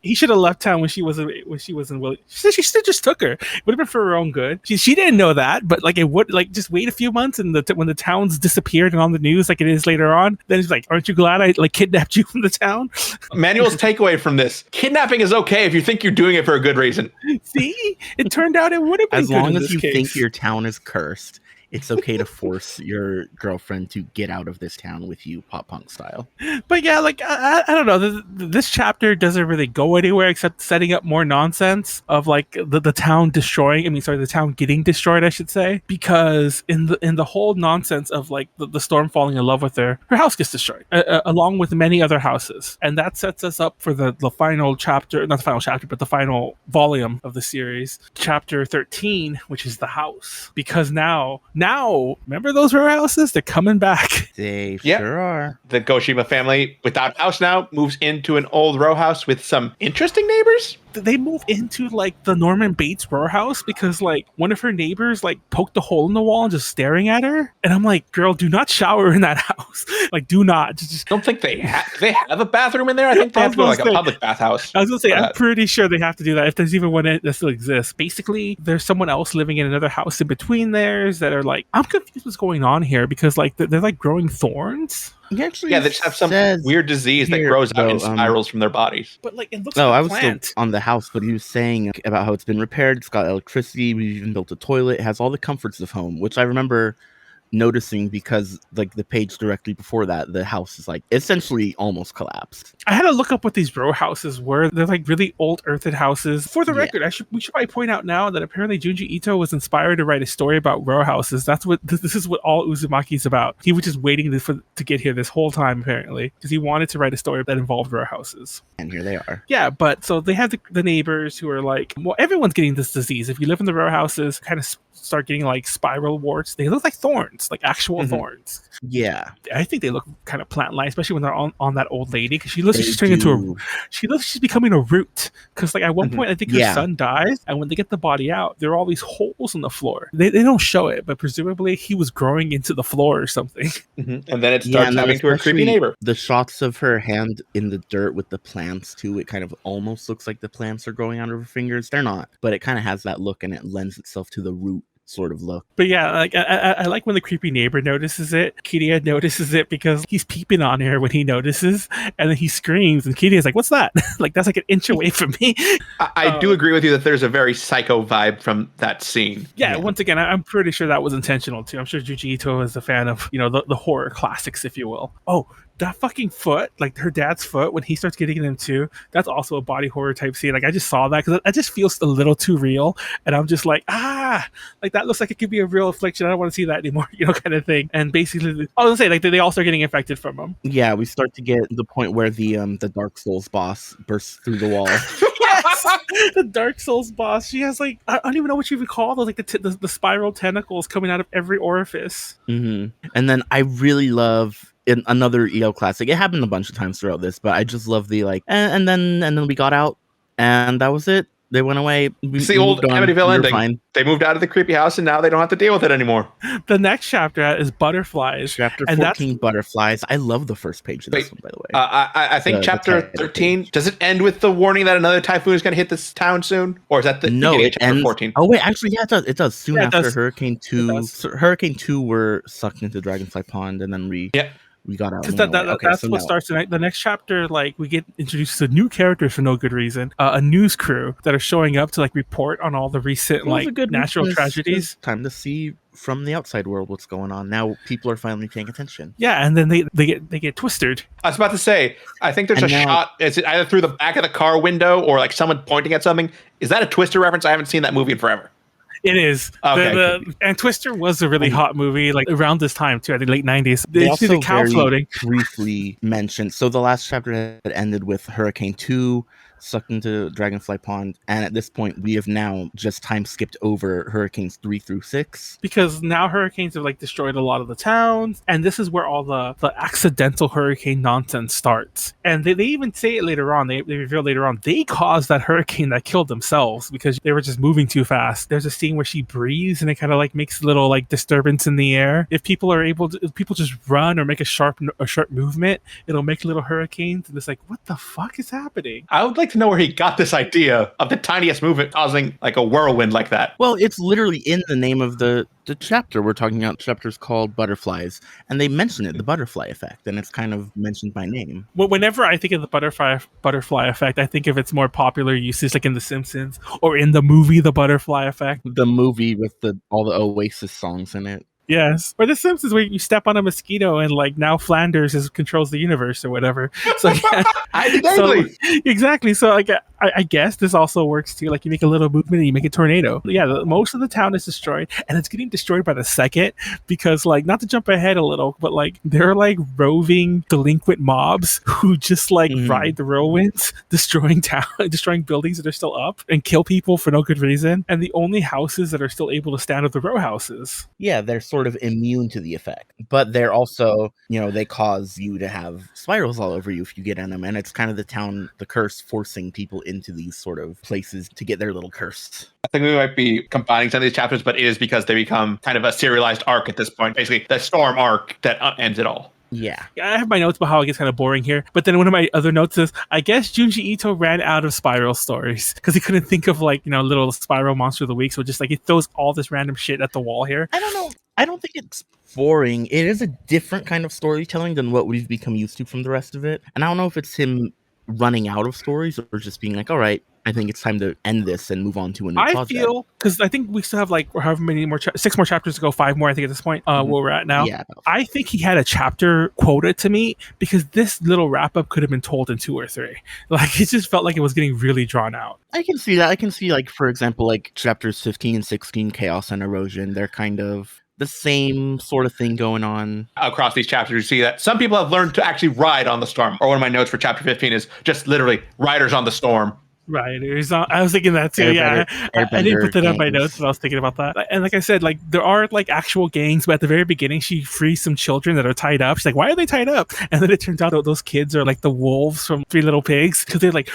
He should have left town when she wasn't willing. She still just took her. It would have been for her own good. She didn't know that, but like it would, like, just wait a few months and when the town's disappeared and on the news like it is later on, then it's like, aren't you glad I like kidnapped you from the town? Manuel's takeaway from this: kidnapping is okay if you think you're doing it for a good reason. See, it turned out it would have been as good long in as you case. think your town is cursed. It's okay to force your girlfriend to get out of this town with you, pop punk style. But yeah, like, I don't know. This chapter doesn't really go anywhere except setting up more nonsense of like the town the town getting destroyed, I should say. Because in the whole nonsense of like the storm falling in love with her house gets destroyed, along with many other houses. And that sets us up for the final chapter, not the final chapter, but the final volume of the series, chapter 13, which is the house. Because now, remember those row houses? They're coming back. They sure are. The Goshima family, without house now, moves into an old row house with some interesting neighbors. They move into like the Norman Bates row house because like one of her neighbors like poked a hole in the wall and just staring at her. And I'm like, girl, do not shower in that house. Like, do not. Just don't think they have a bathroom in there. I think they have to go to like a public bathhouse. I was gonna say, I'm pretty sure they have to do that if there's even one that still exists. Basically, there's someone else living in another house in between theirs that are like, I'm confused what's going on here because like they're like growing thorns. They just have some weird disease that grows out in spirals from their bodies. But like, it looks like a plant. I was still on the house, but he was saying about how it's been repaired. It's got electricity. We even built a toilet. It has all the comforts of home, which I remember noticing because like the page directly before that, the house is like essentially almost collapsed. I had to look up what these row houses were. They're like really old earthed houses. For the record, we should probably point out now that apparently Junji Ito was inspired to write a story about row houses. That's what this is what all Uzumaki's about. He was just waiting to get here this whole time apparently because he wanted to write a story that involved row houses. And here they are. Yeah, but so they have the neighbors who are like, well, everyone's getting this disease. If you live in the row houses, kind of start getting like spiral warts. They look like thorns. thorns, like actual thorns. Yeah, I think they look kind of plant-like, especially when they're on that old lady, because she looks like they she's turning into do. she looks like she's becoming a root. Because like at one point, I think her Yeah. son dies, and when they get the body out, there are all these holes in the floor. They don't show it, but presumably he was growing into the floor or something. And then it Yeah, starts and then having to her creepy especially neighbor. the shots of her hand in the dirt with the plants too. It kind of almost looks like the plants are growing out of her fingers. They're not, but it kind of has that look, and it lends itself to the root sort of look. But yeah, like I like when the creepy neighbor notices it. Kiria notices it because he's peeping on her when he notices, and then he screams, and Kiria's like, "What's that?" Like that's like an inch away from me. I do agree with you that there's a very psycho vibe from that scene. Yeah, once again, I'm pretty sure that was intentional too. I'm sure Junji Ito is a fan of, the horror classics, if you will. Oh, that fucking foot, like her dad's foot, when he starts getting them too, that's also a body horror type scene. Like I just saw that because that just feels a little too real, and I'm just like, like that looks like it could be a real affliction. I don't want to see that anymore, kind of thing. And basically, I was gonna say, like they all start getting infected from them. Yeah, we start to get the point where the Dark Souls boss bursts through the wall. Yes, the Dark Souls boss. She has like I don't even know what you would call those, like the spiral tentacles coming out of every orifice. And then I really love in another EO classic. It happened a bunch of times throughout this, but I just love the like, and then we got out, and that was it. They went away. It's the old Amityville ending. Fine. They moved out of the creepy house, and now they don't have to deal with it anymore. The next chapter is Butterflies. Chapter 14, Butterflies. I love the first page of this one, by the way. I think chapter 13, does it end with the warning that another typhoon is going to hit this town soon? Or is that the beginning of chapter 14? Oh, wait, actually, yeah, it does. It does. Soon after Hurricane 2. Hurricane 2 were sucked into Dragonfly Pond, and then we got out. That's what starts tonight. The next chapter, like we get introduced to new characters for no good reason. A news crew that are showing up to like report on all the recent natural tragedies. Time to see from the outside world what's going on. Now people are finally paying attention. Yeah, and then they get twisted. I was about to say, I think there's shot. Is it either through the back of the car window or like someone pointing at something? Is that a Twister reference? I haven't seen that movie in forever. It is. Okay. And Twister was a really hot movie, like around this time too, I think late 90s. They see the cow floating. Briefly mentioned. So the last chapter had ended with Hurricane 2 sucked into Dragonfly Pond, and at this point we have now just time skipped over Hurricanes 3 through 6. Because now hurricanes have like destroyed a lot of the towns, and this is where all the accidental hurricane nonsense starts. And they even say it later on, they reveal later on, they caused that hurricane that killed themselves because they were just moving too fast. There's a scene where she breathes and it kind of like makes a little like disturbance in the air. If people just run or make a sharp movement, it'll make little hurricanes, and it's like, what the fuck is happening? I would like to know where he got this idea of the tiniest movement causing like a whirlwind like that. Well, it's literally in the name of the chapter we're talking about. Chapter's called Butterflies, and they mention it, the butterfly effect, and it's kind of mentioned by name. Well, whenever I think of the butterfly effect, I think of its more popular uses like in The Simpsons or in the movie The Butterfly Effect. The movie with all the Oasis songs in it. Yes, or The Simpsons where you step on a mosquito and like now Flanders controls the universe or whatever. So, exactly. So like I guess this also works too. Like you make a little movement and you make a tornado. Yeah, most of the town is destroyed, and it's getting destroyed by the second because like not to jump ahead a little, but like there are like roving delinquent mobs who just like ride the whirlwinds, destroying buildings that are still up and kill people for no good reason. And the only houses that are still able to stand are the row houses. Yeah, they're sort of immune to the effect, but they're also, they cause you to have spirals all over you if you get in them, and it's kind of the curse forcing people into these sort of places to get their little curse. I think we might be combining some of these chapters, but it is because they become kind of a serialized arc at this point, basically the storm arc that ends it all. Yeah, I have my notes about how it gets kind of boring here, but then one of my other notes is, I guess Junji Ito ran out of spiral stories because he couldn't think of like, little spiral monster of the week, so just like he throws all this random shit at the wall here. I don't know. I don't think it's boring. It is a different kind of storytelling than what we've become used to from the rest of it. And I don't know if it's him running out of stories or just being like, all right, I think it's time to end this and move on to a new project. I feel, because I think we still have like however many more, 6 more chapters to go, 5 more, I think at this point, where we're at now. Yeah. I think he had a chapter quota to meet because this little wrap up could have been told in 2 or 3. Like it just felt like it was getting really drawn out. I can see that. I can see like, for example, like chapters 15 and 16, Chaos and Erosion. They're kind of the same sort of thing going on across these chapters. You see that some people have learned to actually ride on the storm. Or one of my notes for chapter 15 is just literally riders on the storm. Right. I was thinking that too. Yeah, I didn't put that on my notes, but I was thinking about that. And like I said, like there are like actual gangs, but at the very beginning, she frees some children that are tied up. She's like, "Why are they tied up?" And then it turns out that those kids are like the wolves from Three Little Pigs because they like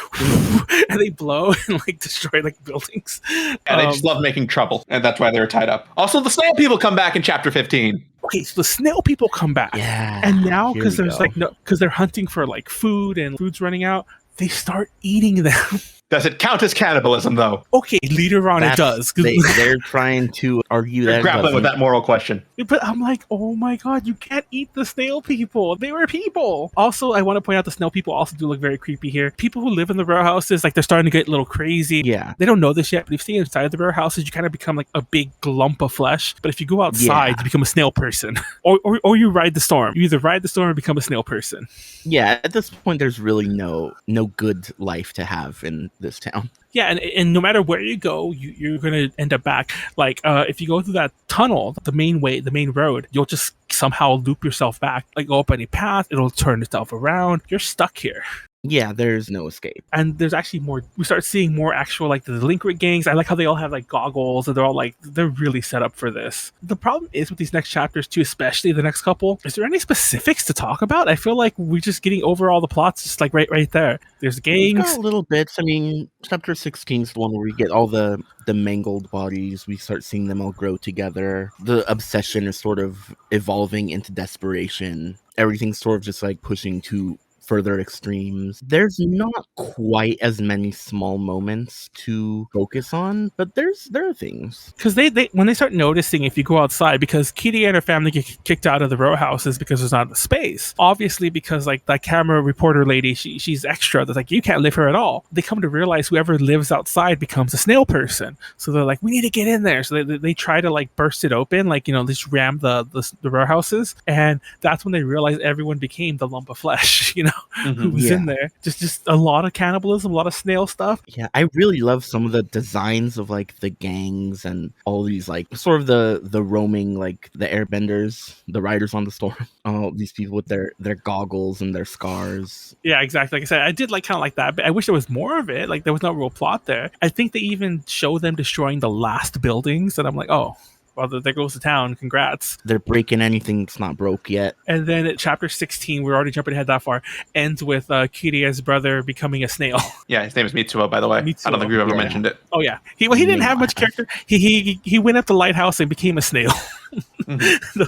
and they blow and like destroy like buildings. And they just love making trouble, and that's why they're tied up. Also, the snail people come back in chapter 15. Okay, so the snail people come back. Yeah. And now because there's like because they're hunting for like food and food's running out, they start eating them. Does it count as cannibalism, though? Okay, later on it does. They're trying to argue that. Grappling with that moral question. But I'm like, oh my god, you can't eat the snail people. They were people. Also, I want to point out the snail people also do look very creepy here. People who live in the row houses, like they're starting to get a little crazy. Yeah. They don't know this yet, but if you stay inside the row houses, you kind of become like a big lump of flesh. But if you go outside, you become a snail person. or you ride the storm. You either ride the storm or become a snail person. Yeah, at this point, there's really no good life to have in this town. Yeah, and no matter where you go, you're going to end up back. Like, if you go through that tunnel, the main road, you'll just somehow loop yourself back. Like, go up any path, it'll turn itself around. You're stuck here. Yeah, there's no escape. And there's actually more, we start seeing more actual, like, the delinquent gangs. I like how they all have, like, goggles, and they're all, like, they're really set up for this. The problem is with these next chapters, too, especially the next couple, is there any specifics to talk about? I feel like we're just getting over all the plots, just, like, right there. There's gangs. We've got little bits. I mean, chapter 16 is the one where we get all the mangled bodies. We start seeing them all grow together. The obsession is sort of evolving into desperation. Everything's sort of just, like, pushing to further extremes. There's not quite as many small moments to focus on, but there are things. Because they when they start noticing if you go outside, because Kitty and her family get kicked out of the row houses because there's not enough space. Obviously, because like that camera reporter lady, she's extra. They're like, you can't live here at all. They come to realize whoever lives outside becomes a snail person. So they're like, we need to get in there. So they try to like burst it open, like, you know, just ram the row houses, and that's when they realize everyone became the lump of flesh, you know. Who was in there. Just a lot of cannibalism, a lot of snail stuff. Yeah, I really love some of the designs of like the gangs and all these like sort of the roaming, like the airbenders, the riders on the storm. All these people with their goggles and their scars. Yeah, exactly. Like I said, I did like kind of like that, but I wish there was more of it. Like there was no real plot there. I think they even show them destroying the last buildings, and I'm like, oh, well, there goes the town. Congrats. They're breaking anything that's not broke yet. And then at chapter 16, we're already jumping ahead that far, ends with Kirya's brother becoming a snail. Yeah, his name is Mitsuo, by the way. Mitsuo. I don't think we've ever mentioned it. Oh, yeah. He didn't have much character. He went up the lighthouse and became a snail.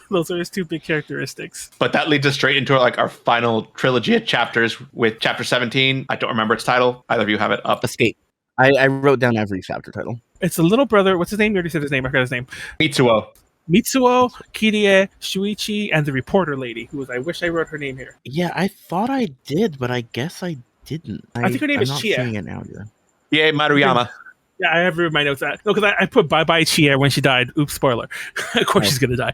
Those are his two big characteristics. But that leads us straight into like our final trilogy of chapters with chapter 17. I don't remember its title. Either of you have it up. Escape. I wrote down every chapter title. It's the little brother. What's his name? You already said his name. I forgot his name. Mitsuo, Kirie, Shuichi, and the reporter lady, who was, I wish I wrote her name here. Yeah, I thought I did, but I guess I didn't. I think her name is Chia. I'm not seeing it now either. Yeah, Maruyama. Yeah, I have my notes. No, because I put bye-bye Chia when she died. Oops, spoiler. Of course she's going to die.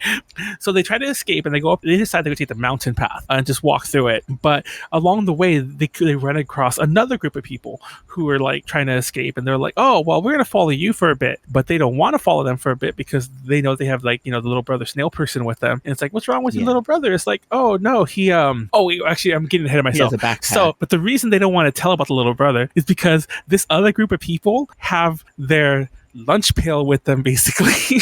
So they try to escape, and they go up. They decide to go take the mountain path and just walk through it. But along the way, they run across another group of people who are like trying to escape. And they're like, oh, well, we're going to follow you for a bit. But they don't want to follow them for a bit because they know they have like, you know, the little brother snail person with them. And it's like, what's wrong with your little brother? It's like, oh, no, actually, I'm getting ahead of myself. He has a backpack. So, but the reason they don't want to tell about the little brother is because this other group of people have their lunch pail with them, basically.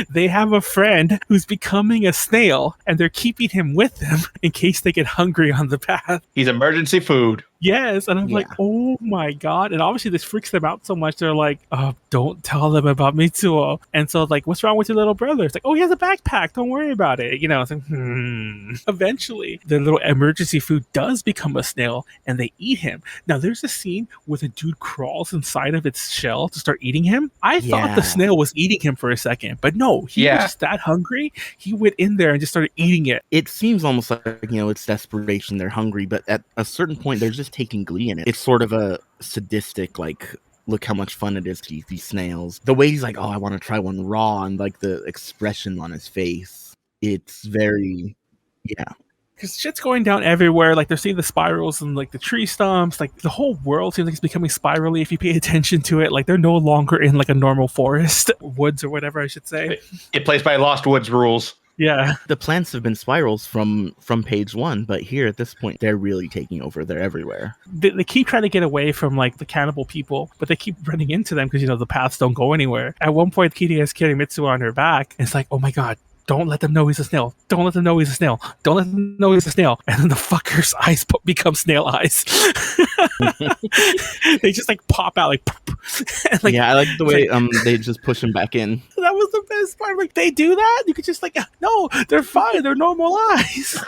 They have a friend who's becoming a snail, and they're keeping him with them in case they get hungry on the path. He's emergency food. Yes, and I'm like, oh my god. And obviously this freaks them out so much, they're like, don't tell them about Mitsuo. And so like, what's wrong with your little brother? It's like, oh, he has a backpack, don't worry about it. You know, it's like, Eventually, the little emergency food does become a snail, and they eat him. Now, there's a scene where the dude crawls inside of its shell to start eating him. I thought the snail was eating him for a second, but no, he was just that hungry. He went in there and just started eating it. It seems almost like, you know, it's desperation. They're hungry, but at a certain point, they're just taking glee in it. It's sort of a sadistic, like, look how much fun it is to eat these snails. The way he's like, oh, I want to try one raw, and like the expression on his face, it's very, because shit's going down everywhere. Like they're seeing the spirals and like the tree stumps. Like the whole world seems like it's becoming spirally if you pay attention to it. Like they're no longer in like a normal forest, woods or whatever I should say. It plays by Lost Woods rules. Yeah. The plants have been spirals from page 1, but here at this point, they're really taking over. They're everywhere. They keep trying to get away from like the cannibal people, but they keep running into them because the paths don't go anywhere. At one point, Kitty is carrying Mitsuo on her back, and it's like, oh my god, don't let them know he's a snail. Don't let them know he's a snail. Don't let them know he's a snail. And then the fucker's eyes become snail eyes. They just like pop out like, and, like, yeah, I like the way they just push him back in. that was the best part. Like, they do that? You could just like, no, they're fine. They're normal eyes.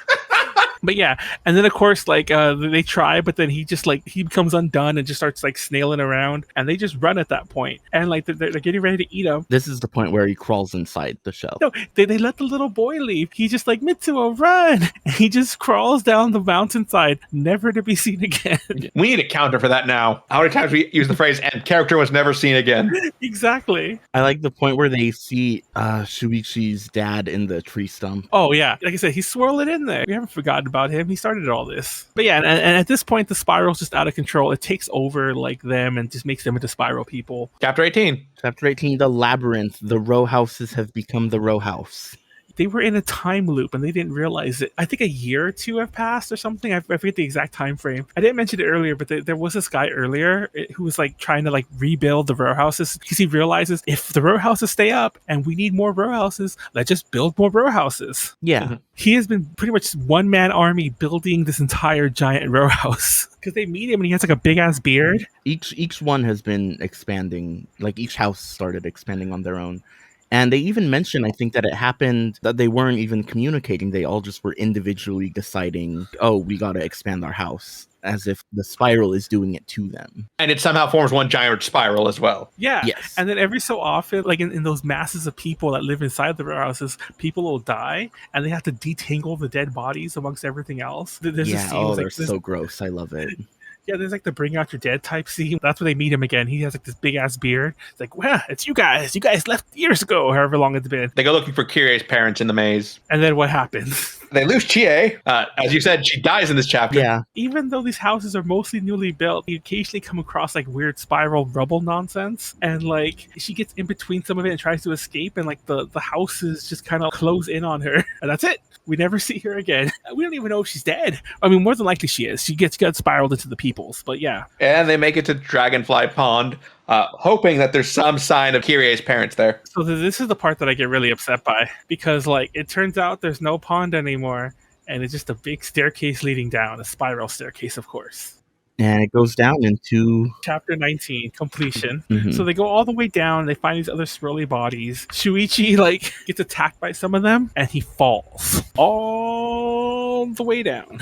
But yeah, and then of course, like they try, but then he just like he becomes undone and just starts like snailing around, and they just run at that point, and like they're getting ready to eat him. This is the point where he crawls inside the shell. No, they let the little boy leave. He's just like, Mitsuo, run! And he just crawls down the mountainside, never to be seen again. We need a counter for that now. How many times we use the phrase "and character was never seen again"? Exactly. I like the point where they see Shuichi's dad in the tree stump. Oh yeah, like I said, he's swirling in there. We haven't forgotten about him. He started all this. But yeah, and at this point, the spiral's just out of control. It takes over like them and just makes them into spiral people. Chapter 18. Chapter 18, the labyrinth. The row houses have become the row house. They were in a time loop and they didn't realize it. I think a year or two have passed or something. I forget the exact time frame. I didn't mention it earlier, but there was this guy earlier who was like trying to like rebuild the row houses because he realizes if the row houses stay up and we need more row houses, let's just build more row houses. Yeah. He has been pretty much one-man army building this entire giant row house because they meet him and he has like a big-ass beard. Each one has been expanding. Like each house started expanding on their own. And they even mentioned, I think, that it happened that they weren't even communicating. They all just were individually deciding, oh, we got to expand our house, as if the spiral is doing it to them. And it somehow forms one giant spiral as well. Yeah. Yes. And then every so often, like in those masses of people that live inside the row houses, people will die and they have to detangle the dead bodies amongst everything else. There's a scene, they're so gross. I love it. Yeah, there's like the bring out your dead type scene. That's where they meet him again. He has like this big ass beard. It's like, well, it's you guys. You guys left years ago, however long it's been. They go looking for Kirie's parents in the maze. And then what happens? They lose Chie. As you said, she dies in this chapter. Yeah. Even though these houses are mostly newly built, you occasionally come across like weird spiral rubble nonsense. And like she gets in between some of it and tries to escape. And like the houses just kind of close in on her. And that's it. We never see her again. We don't even know if she's dead. I mean, more than likely she is. She got spiraled into the peoples, but yeah. And they make it to Dragonfly Pond, hoping that there's some sign of Kirie's parents there. So this is the part that I get really upset by, because like it turns out there's no pond anymore, and it's just a big staircase leading down, a spiral staircase, of course. And it goes down into Chapter 19, completion. Mhm. So they go all the way down, they find these other swirly bodies. Shuichi like gets attacked by some of them and he falls all the way down.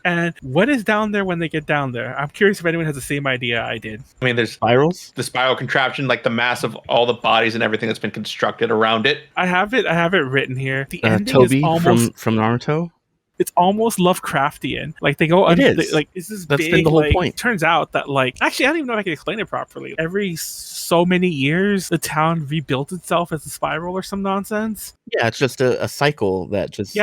And what is down there when they get down there? I'm curious if anyone has the same idea I did. I mean, there's spirals. the spiral contraption, like the mass of all the bodies and everything that's been constructed around it. I have it written here. The ending Toby is almost from Naruto. It's almost Lovecraftian. Like they go, like it's this That's big. been the whole like, point. Turns out that like actually, I don't even know if I can explain it properly. Every so many years, the town rebuilt itself as a spiral or some nonsense. Yeah, it's just a cycle that just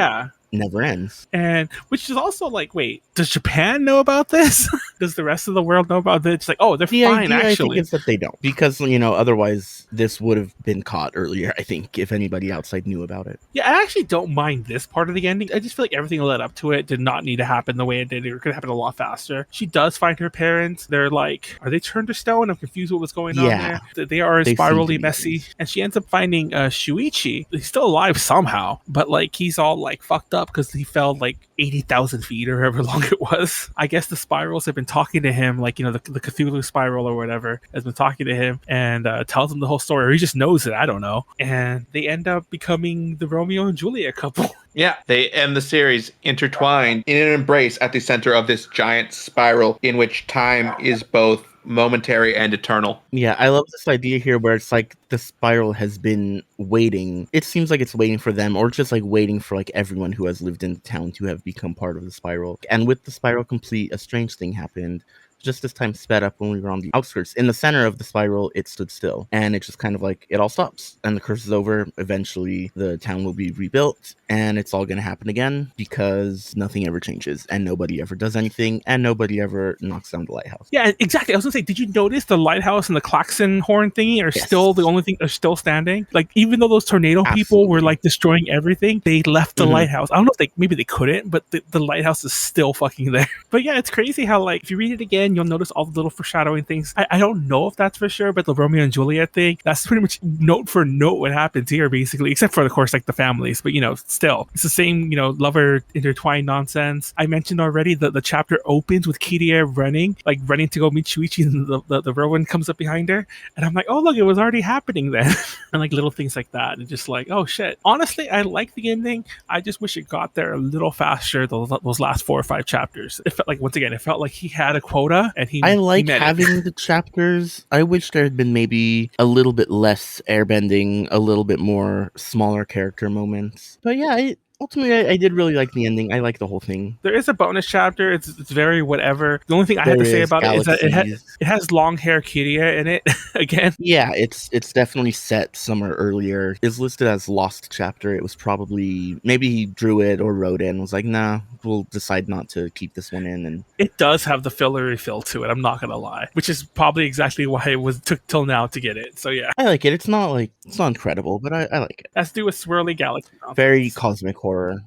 never ends. And which is also like, wait, does Japan know about this? Does the rest of the world know about this? It's like, oh, they're fine. I Actually, think it's that they don't, because otherwise this would have been caught earlier. I think if anybody outside knew about it. Yeah, I actually don't mind this part of the ending. I just feel like everything that led up to it did not need to happen the way it did. It could have happened a lot faster. She does find her parents. They're like, are they turned to stone? I'm confused what was going on there. They are spirally messy. And she ends up finding Shuichi. He's still alive somehow, but like he's all like fucked up because he fell like 80,000 feet or however long it was. I guess the spirals have been talking to him, like, the Cthulhu spiral or whatever has been talking to him and tells him the whole story, or he just knows it. I don't know. And they end up becoming the Romeo and Juliet couple. Yeah, they end the series intertwined in an embrace at the center of this giant spiral in which time is both momentary and eternal. Yeah, I love this idea here where it's like the spiral has been waiting. It seems like it's waiting for them, or just like waiting for like everyone who has lived in the town to have become part of the spiral. And with the spiral complete, a strange thing happened. just as time sped up when we were on the outskirts. In the center of the spiral, it stood still, and it just kind of like, it all stops, and the curse is over. Eventually, the town will be rebuilt, and it's all going to happen again, because nothing ever changes, and nobody ever does anything, and nobody ever knocks down the lighthouse. Yeah, exactly. I was gonna say, did you notice the lighthouse and the klaxon horn thingy are Yes. still the only thing are still standing? Like, even though those tornado people were Absolutely. like destroying everything, they left the Mhm. lighthouse. I don't know if maybe they couldn't, but the lighthouse is still fucking there. But yeah, it's crazy how, like, if you read it again, you'll notice all the little foreshadowing things. I don't know if that's for sure, but the Romeo and Juliet thing, that's pretty much note for note what happens here, basically, except for, of course, like the families. But, still, it's the same, lover intertwined nonsense. I mentioned already that the chapter opens with Kiria running to go meet Shuichi, and the whirlwind comes up behind her. And I'm like, oh, look, it was already happening then. And like little things like that. And just like, oh, shit. Honestly, I like the ending. I just wish it got there a little faster, those last 4 or 5 chapters. It felt like, once again, it felt like he had a quota and I like met having the chapters. I wish there had been maybe a little bit less airbending, a little bit more smaller character moments. But yeah, ultimately, I did really like the ending. I like the whole thing. There is a bonus chapter. It's very whatever. The only thing I had to There say is about it is that galaxies. it has long hair Kiria in it again. Yeah, it's definitely set somewhere earlier. It's listed as lost chapter. It was probably, maybe he drew it or wrote it and was like, nah, we'll decide not to keep this one in. And It does have the fillery feel to it, I'm not gonna lie, which is probably exactly why it took till now to get it. So yeah, I like it. It's not incredible, but I like it. let's do a swirly galaxy. Very cosmic horror.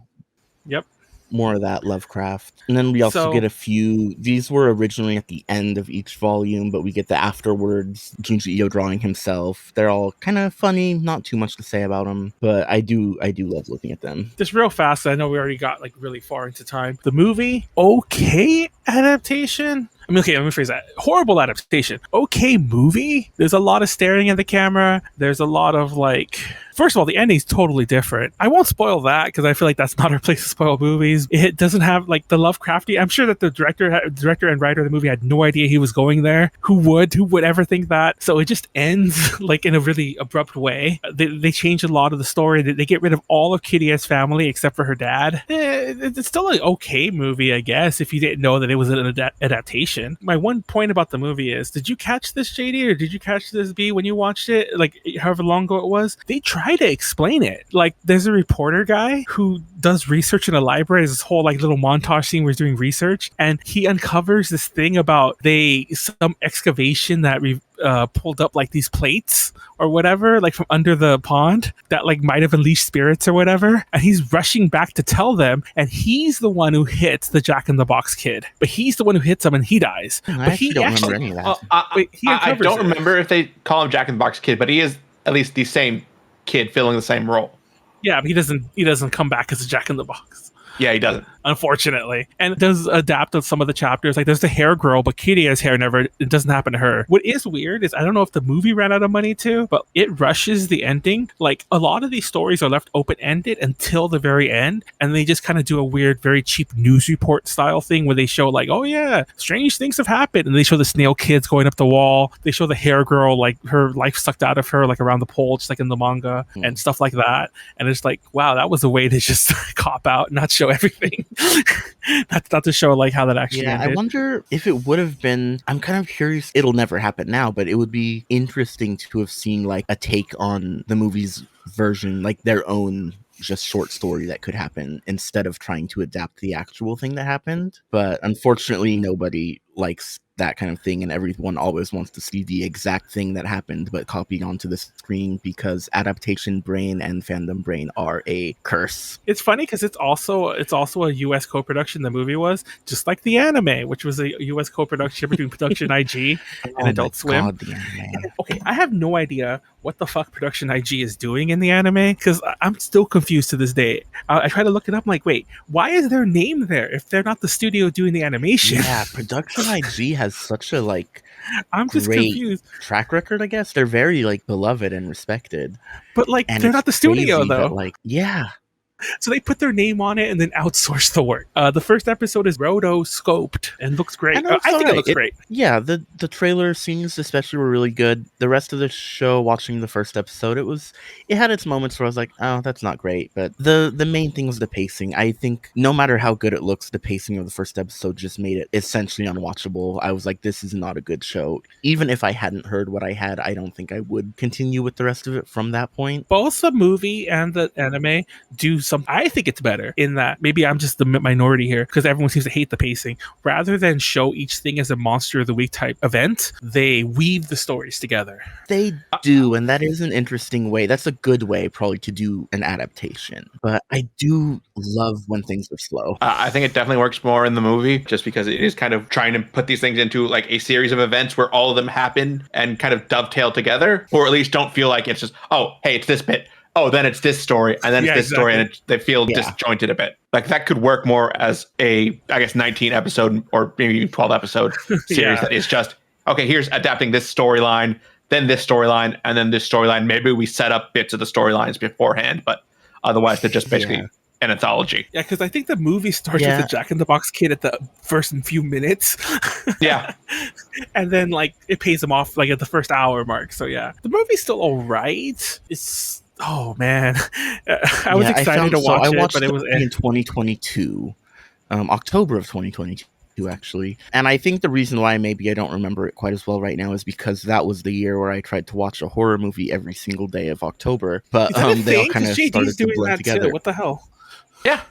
Yep. More of that Lovecraft. And then we also get a few, these were originally at the end of each volume, but we get the afterwards, Junji Ito drawing himself. They're all kind of funny, not too much to say about them, but I do love looking at them. Just real fast, I know we already got like really far into time. The movie, okay adaptation. I mean, okay, let me phrase that. Horrible adaptation. Okay movie. There's a lot of staring at the camera. There's a lot of like... First of all, the ending's totally different. I won't spoil that because I feel like that's not our place to spoil movies. It doesn't have like the Lovecrafty. I'm sure that the director and writer of the movie had no idea he was going there. Who would ever think that? So it just ends like in a really abrupt way. They change a lot of the story. They get rid of all of Kiria's family except for her dad. It's still an okay movie, I guess, if you didn't know that it was an adaptation. My one point about the movie is, did you catch this, JD, or did you catch this, B, when you watched it? Like, however long ago it was? They try to explain it. Like, there's a reporter guy who does research in a library. There's this whole like little montage scene where he's doing research, and he uncovers this thing about some excavation that pulled up like these plates or whatever, like from under the pond that like might have unleashed spirits or whatever. And he's rushing back to tell them, and he's the one who hits the Jack in the Box kid. But he's the one who hits him and he dies. I don't remember any of that. I don't remember if they call him Jack in the Box Kid, but he is at least the same kid filling the same role. Yeah, but he doesn't come back as a Jack in the Box. Yeah, he doesn't. Unfortunately. And it does adapt on some of the chapters. Like there's the hair girl, but Kiria's hair it doesn't happen to her. What is weird is, I don't know if the movie ran out of money too, but it rushes the ending. Like a lot of these stories are left open-ended until the very end, and they just kind of do a weird, very cheap news report style thing where they show like, oh yeah, strange things have happened. And they show the snail kids going up the wall. They show the hair girl, like her life sucked out of her, like around the pole, just like in the manga and stuff like that. And it's like, wow, that was a way to just cop out and not show everything. not to show like how that actually ended. I wonder if it would have been, I'm kind of curious, it'll never happen now, but it would be interesting to have seen like a take on the movie's version, like their own just short story that could happen instead of trying to adapt the actual thing that happened. But unfortunately, nobody likes that kind of thing, and everyone always wants to see the exact thing that happened but copied onto the screen, because adaptation brain and fandom brain are a curse. It's funny because it's also a US co-production. The movie was just like the anime, which was a US co-production between Production IG and Adult Swim. God, the anime. Okay, I have no idea what the fuck Production IG is doing in the anime, because I'm still confused to this day. I try to look it up. I'm like, wait, why is their name there if they're not the studio doing the animation? Yeah, Production IG has such a like I'm just great confused. track record, I guess. They're very like beloved and respected. But like, And they're it's not the studio crazy though. that, like, yeah. So they put their name on it and then outsourced the work. The first episode is rotoscoped and looks great. And it's I think alright. it looks great. Yeah, the trailer scenes especially were really good. The rest of the show, watching the first episode, it had its moments where I was like, oh, that's not great. But the main thing was the pacing. I think no matter how good it looks, the pacing of the first episode just made it essentially unwatchable. I was like, this is not a good show. Even if I hadn't heard what I had, I don't think I would continue with the rest of it from that point. Both the movie and the anime do some. I think it's better in that maybe I'm just the minority here because everyone seems to hate the pacing. Rather than show each thing as a monster of the week type event, they weave the stories together. They do, and that is an interesting way. That's a good way probably to do an adaptation. But I do love when things are slow. I think it definitely works more in the movie just because it is kind of trying to put these things into like a series of events where all of them happen and kind of dovetail together, or at least don't feel like it's just, oh, hey, it's this bit. Oh, then it's this story, and then it's this story, and they feel disjointed a bit. Like that could work more as a, I guess, 19 episode or maybe 12 episode series that is just, okay, here's adapting this storyline, then this storyline, and then this storyline. Maybe we set up bits of the storylines beforehand, but otherwise they're just basically an anthology. Yeah, because I think the movie starts with the Jack in the Box kid at the first few minutes. Yeah. And then like it pays them off like at the first hour mark. So yeah, the movie's still all right. It's oh man, I was excited to watch it, but it was in 2022, October of 2022. Actually, and I think the reason why maybe I don't remember it quite as well right now is because that was the year where I tried to watch a horror movie every single day of October, but they all kind of started to blend together. What the hell? Yeah,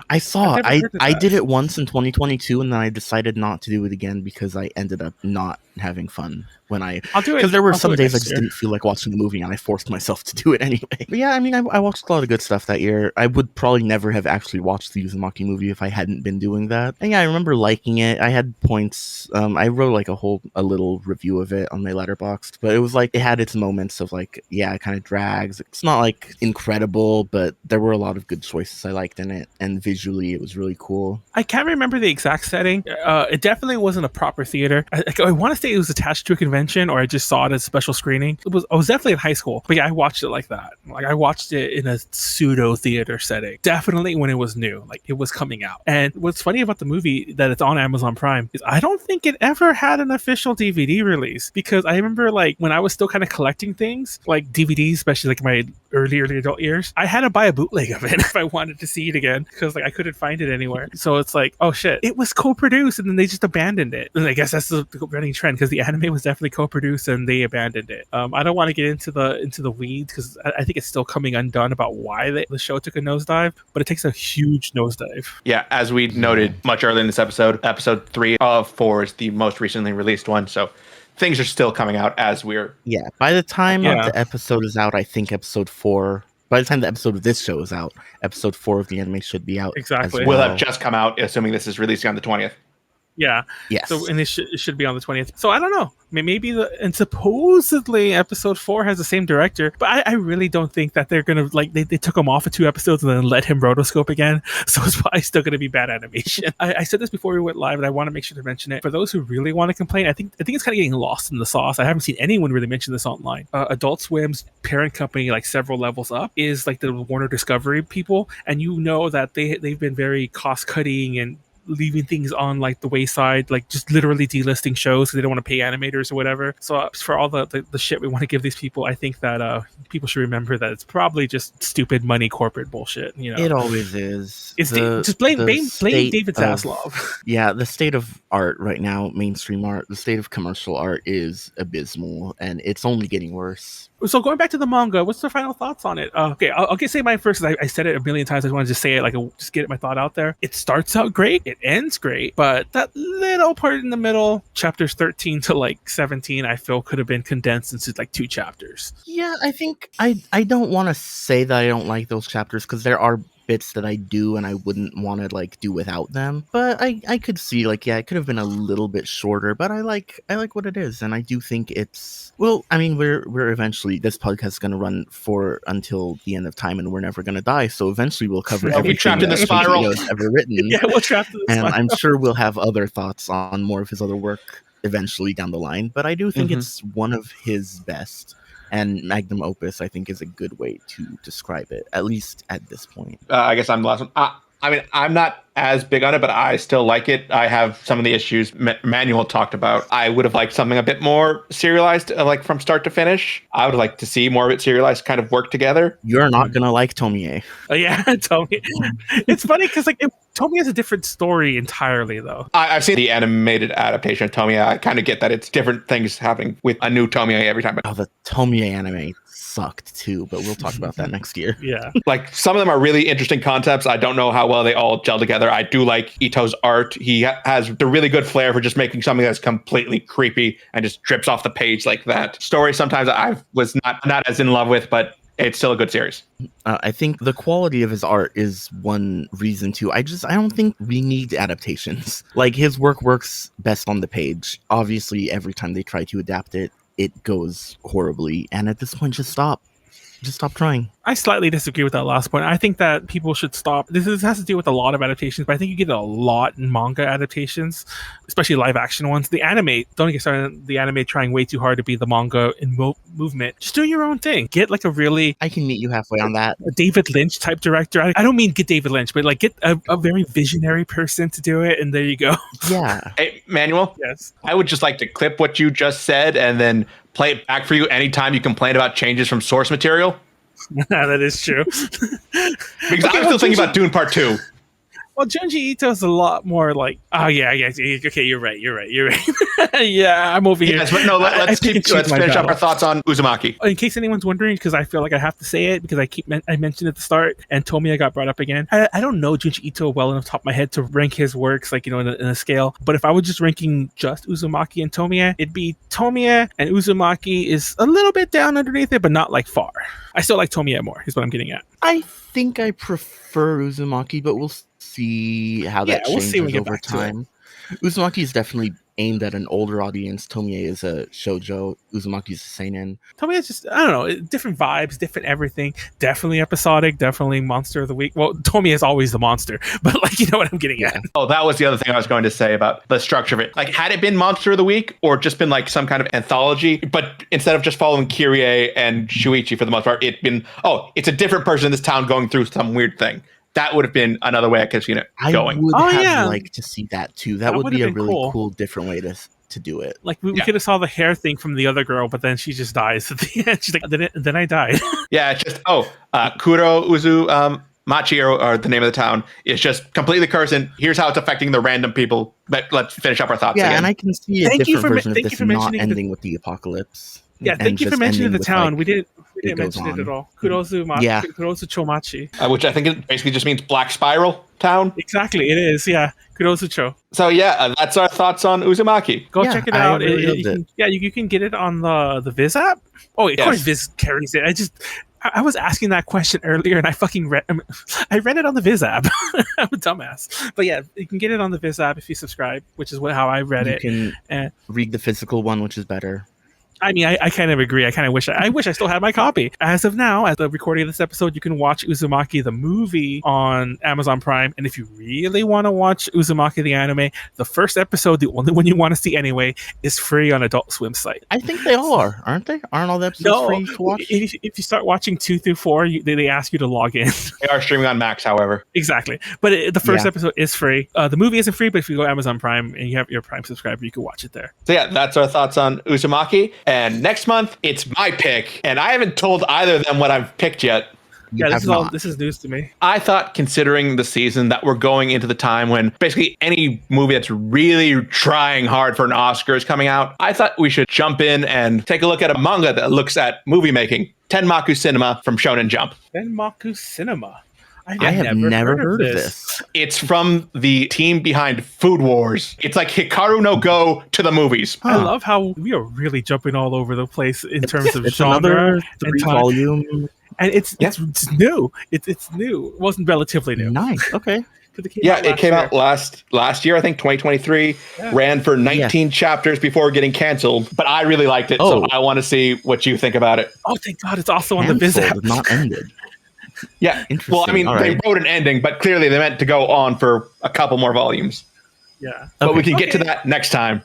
I saw I did it once in 2022, and then I decided not to do it again because I ended up not having fun when I'll do it because there were some days I just didn't feel like watching the movie and I forced myself to do it anyway. But yeah, I mean, I watched a lot of good stuff that year. I would probably never have actually watched the Uzumaki movie if I hadn't been doing that. And yeah, I remember liking it. I had points. I wrote like a little review of it on my Letterboxd, but it was like it had its moments of like, yeah, it kind of drags. It's not like incredible, but there were a lot of good choices I liked in it, and visually it was really cool. I can't remember the exact setting. It definitely wasn't a proper theater. I want to say it was attached to a convention, or I just saw it as a special screening. I was definitely in high school, but yeah, I watched it like that. Like I watched it in a pseudo theater setting. Definitely when it was new, like it was coming out. And what's funny about the movie that it's on Amazon Prime is I don't think it ever had an official DVD release, because I remember like when I was still kind of collecting things like DVDs, especially like my early adult years, I had to buy a bootleg of it if I wanted to see it again because like I couldn't find it anywhere. So it's like, oh shit, it was co-produced and then they just abandoned it. And I guess that's the running trend because the anime was definitely co-produced and they abandoned it. I don't want to get into the weeds because I think it's still coming undone about why the show took a nosedive, but it takes a huge nosedive. Yeah, as we noted much earlier in this episode 3 of 4 is the most recently released one, so things are still coming out as we're... Yeah, by the time the episode is out, I think episode 4... By the time the episode of this show is out, episode 4 of the anime should be out. Exactly. Will have just come out, assuming this is releasing on the 20th. Yeah. Yes. So and it should be on the 20th. So I don't know. Maybe and supposedly episode 4 has the same director, but I really don't think that they're gonna like they took him off of 2 episodes and then let him rotoscope again. So it's probably still gonna be bad animation. I said this before we went live, and I want to make sure to mention it for those who really want to complain. I think it's kind of getting lost in the sauce. I haven't seen anyone really mention this online. Adult Swim's parent company, like several levels up, is like the Warner Discovery people, and you know that they've been very cost cutting and leaving things on like the wayside, like just literally delisting shows because they don't want to pay animators or whatever. So for all the shit we want to give these people, I think that people should remember that it's probably just stupid money corporate bullshit. You know, it always is. It's just blame David Zaslav. Yeah, the state of art right now, mainstream art, the state of commercial art is abysmal, and it's only getting worse. So going back to the manga, what's the final thoughts on it? Okay, I'll say mine first. I said it a million times. I just want to just say it, like just get my thought out there. It starts out great, it ends great, but that little part in the middle, chapters 13 to like 17, I feel could have been condensed into like 2 chapters. Yeah, I think I don't want to say that I don't like those chapters because there are bits that I do and I wouldn't want to like do without them, but I could see like, yeah, it could have been a little bit shorter, but I like what it is, and I do think it's, well, I mean, we're eventually, this podcast is going to run for until the end of time, and we're never going to die, so eventually we'll cover everything trapped in the spiral has ever written. Yeah, we'll trapped in the spiral. And I'm sure we'll have other thoughts on more of his other work eventually down the line, but I do think it's one of his best. And magnum opus, I think, is a good way to describe it, at least at this point. I guess I'm the last one. I mean, I'm not as big on it, but I still like it. I have some of the issues Manuel talked about. I would have liked something a bit more serialized, like from start to finish. I would like to see more of it serialized, kind of work together. You're not gonna like Tomie. Yeah, Tomie. It's funny because like Tomie has a different story entirely, though. I've seen the animated adaptation of Tomie. I kind of get that it's different things happening with a new Tomie every time. Oh, the Tomie anime sucked too, but we'll talk about that next year. Yeah. Like some of them are really interesting concepts. I don't know how well they all gel together. I do like Ito's art. He has a really good flair for just making something that's completely creepy and just drips off the page like that. Story sometimes I was not as in love with, but it's still a good series. I think the quality of his art is one reason too. I don't think we need adaptations. Like his work works best on the page. Obviously, every time they try to adapt it, it goes horribly. And at this point, just stop trying. I slightly disagree with that last point. I think that people should stop. This has to do with a lot of adaptations, but I think you get a lot in manga adaptations, especially live action ones. The anime, don't get started on the anime trying way too hard to be the manga in movement. Just do your own thing. Get like a really... I can meet you halfway on that. A David Lynch type director. I don't mean get David Lynch, but like get a very visionary person to do it, and there you go. Yeah. Hey, Manuel? Yes. I would just like to clip what you just said and then play it back for you anytime you complain about changes from source material. That is true. Because I'm still thinking about Dune Part 2. Well, Junji Ito is a lot more like, oh yeah, okay, you're right. Yeah, I'm over here. Yes, but no, let's finish up our thoughts on Uzumaki. In case anyone's wondering, because I feel like I have to say it because I mentioned at the start, and Tomie got brought up again. I don't know Junji Ito well enough top of my head to rank his works like in a scale. But if I was just ranking just Uzumaki and Tomie, it'd be Tomie and Uzumaki is a little bit down underneath it, but not like far. I still like Tomie more. Is what I'm getting at. I think I prefer Uzumaki, but we'll see how that changes over time. Uzumaki is definitely aimed at an older audience. Tomie is a shoujo. Uzumaki is a seinen. Tomie is just, I don't know, different vibes, different everything. Definitely episodic, definitely monster of the week. Well, Tomie is always the monster, but like, you know what I'm getting at. Oh, that was the other thing I was going to say about the structure of it. Like, had it been monster of the week or just been like some kind of anthology, but instead of just following Kyrie and Shuichi for the most part, it'd been, oh, it's a different person in this town going through some weird thing. That would have been another way I could have seen it going. I would have liked to see that too. That would be a really cool, different way to do it. Like we could have saw the hair thing from the other girl, but then she just dies at the end. She's like, then I died. Yeah, it's just Kuro Uzumaki or the name of the town is just completely cursed, and here's how it's affecting the random people. But let's finish up our thoughts. Yeah, again. and I can see a different version of this not ending with the apocalypse. Yeah, thank you for mentioning the town. Like, we didn't mention it at all. Kurozu Chomachi. Which I think it basically just means Black Spiral Town. Exactly, it is. Yeah, Kurozu Cho. So yeah, that's our thoughts on Uzumaki. Go check it out. Really you can get it on the Viz app. Oh, of course Viz carries it. I was asking that question earlier, and I read it on the Viz app. I'm a dumbass, but yeah, you can get it on the Viz app if you subscribe, which is how I read it. You can read the physical one, which is better. I mean, I kind of agree. I kind of wish I still had my copy. As of now, as the recording of this episode, you can watch Uzumaki the movie on Amazon Prime. And if you really want to watch Uzumaki the anime, the first episode, the only one you want to see anyway, is free on Adult Swim site. I think they all are, aren't they? Aren't all the episodes free to watch? If you start watching 2 through 4, they ask you to log in. They are streaming on Max, however. Exactly. But the first episode is free. The movie isn't free, but if you go to Amazon Prime and you have your Prime subscriber, you can watch it there. So yeah, that's our thoughts on Uzumaki. And next month, it's my pick, and I haven't told either of them what I've picked yet. Yeah, this is news to me. I thought, considering the season, that we're going into the time when basically any movie that's really trying hard for an Oscar is coming out, I thought we should jump in and take a look at a manga that looks at movie making. Tenmaku Cinema from Shonen Jump. Tenmaku Cinema. I have never heard of this. It's from the team behind Food Wars. It's like Hikaru no Go to the movies. I love how we are really jumping all over the place in terms of it's genre. Another 3-volume. And it's new. It's new. It wasn't relatively new. Nice. Okay. It came out last year, I think 2023. Yeah. Ran for 19 chapters before getting canceled. But I really liked it, so I want to see what you think about it. Oh, thank God. It's also on the Viz app. Not ended. Yeah. Well, I mean, they wrote an ending, but clearly they meant to go on for a couple more volumes. Yeah. But we can get to that next time.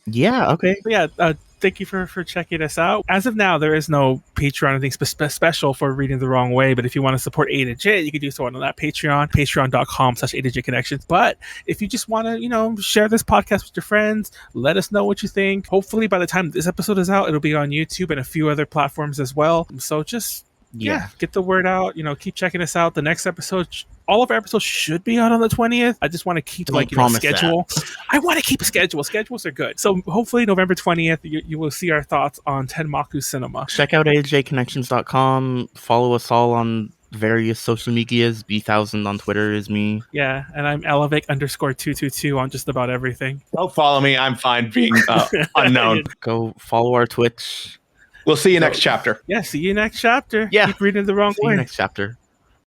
Yeah, okay. But yeah, thank you for checking us out. As of now, there is no Patreon or anything special for Reading the Wrong Way, but if you want to support A to J, you can do so on that Patreon, patreon.com/A to J Connections. But if you just want to, share this podcast with your friends, let us know what you think. Hopefully by the time this episode is out, it'll be on YouTube and a few other platforms as well. So just get the word out. Keep checking us out. The next episode, all of our episodes should be out on the 20th. I just want to keep schedule. I want to keep a schedule. Schedules are good. So hopefully November 20th, you will see our thoughts on Tenmaku Cinema. Check out ajconnections.com. Follow us all on various social medias. B1000 on Twitter is me. Yeah, and I'm Elevic_222 on just about everything. Don't follow me. I'm fine being unknown. Go follow our Twitch. We'll see you next chapter. Yeah, see you next chapter. Yeah. Keep reading the wrong way. See you next chapter.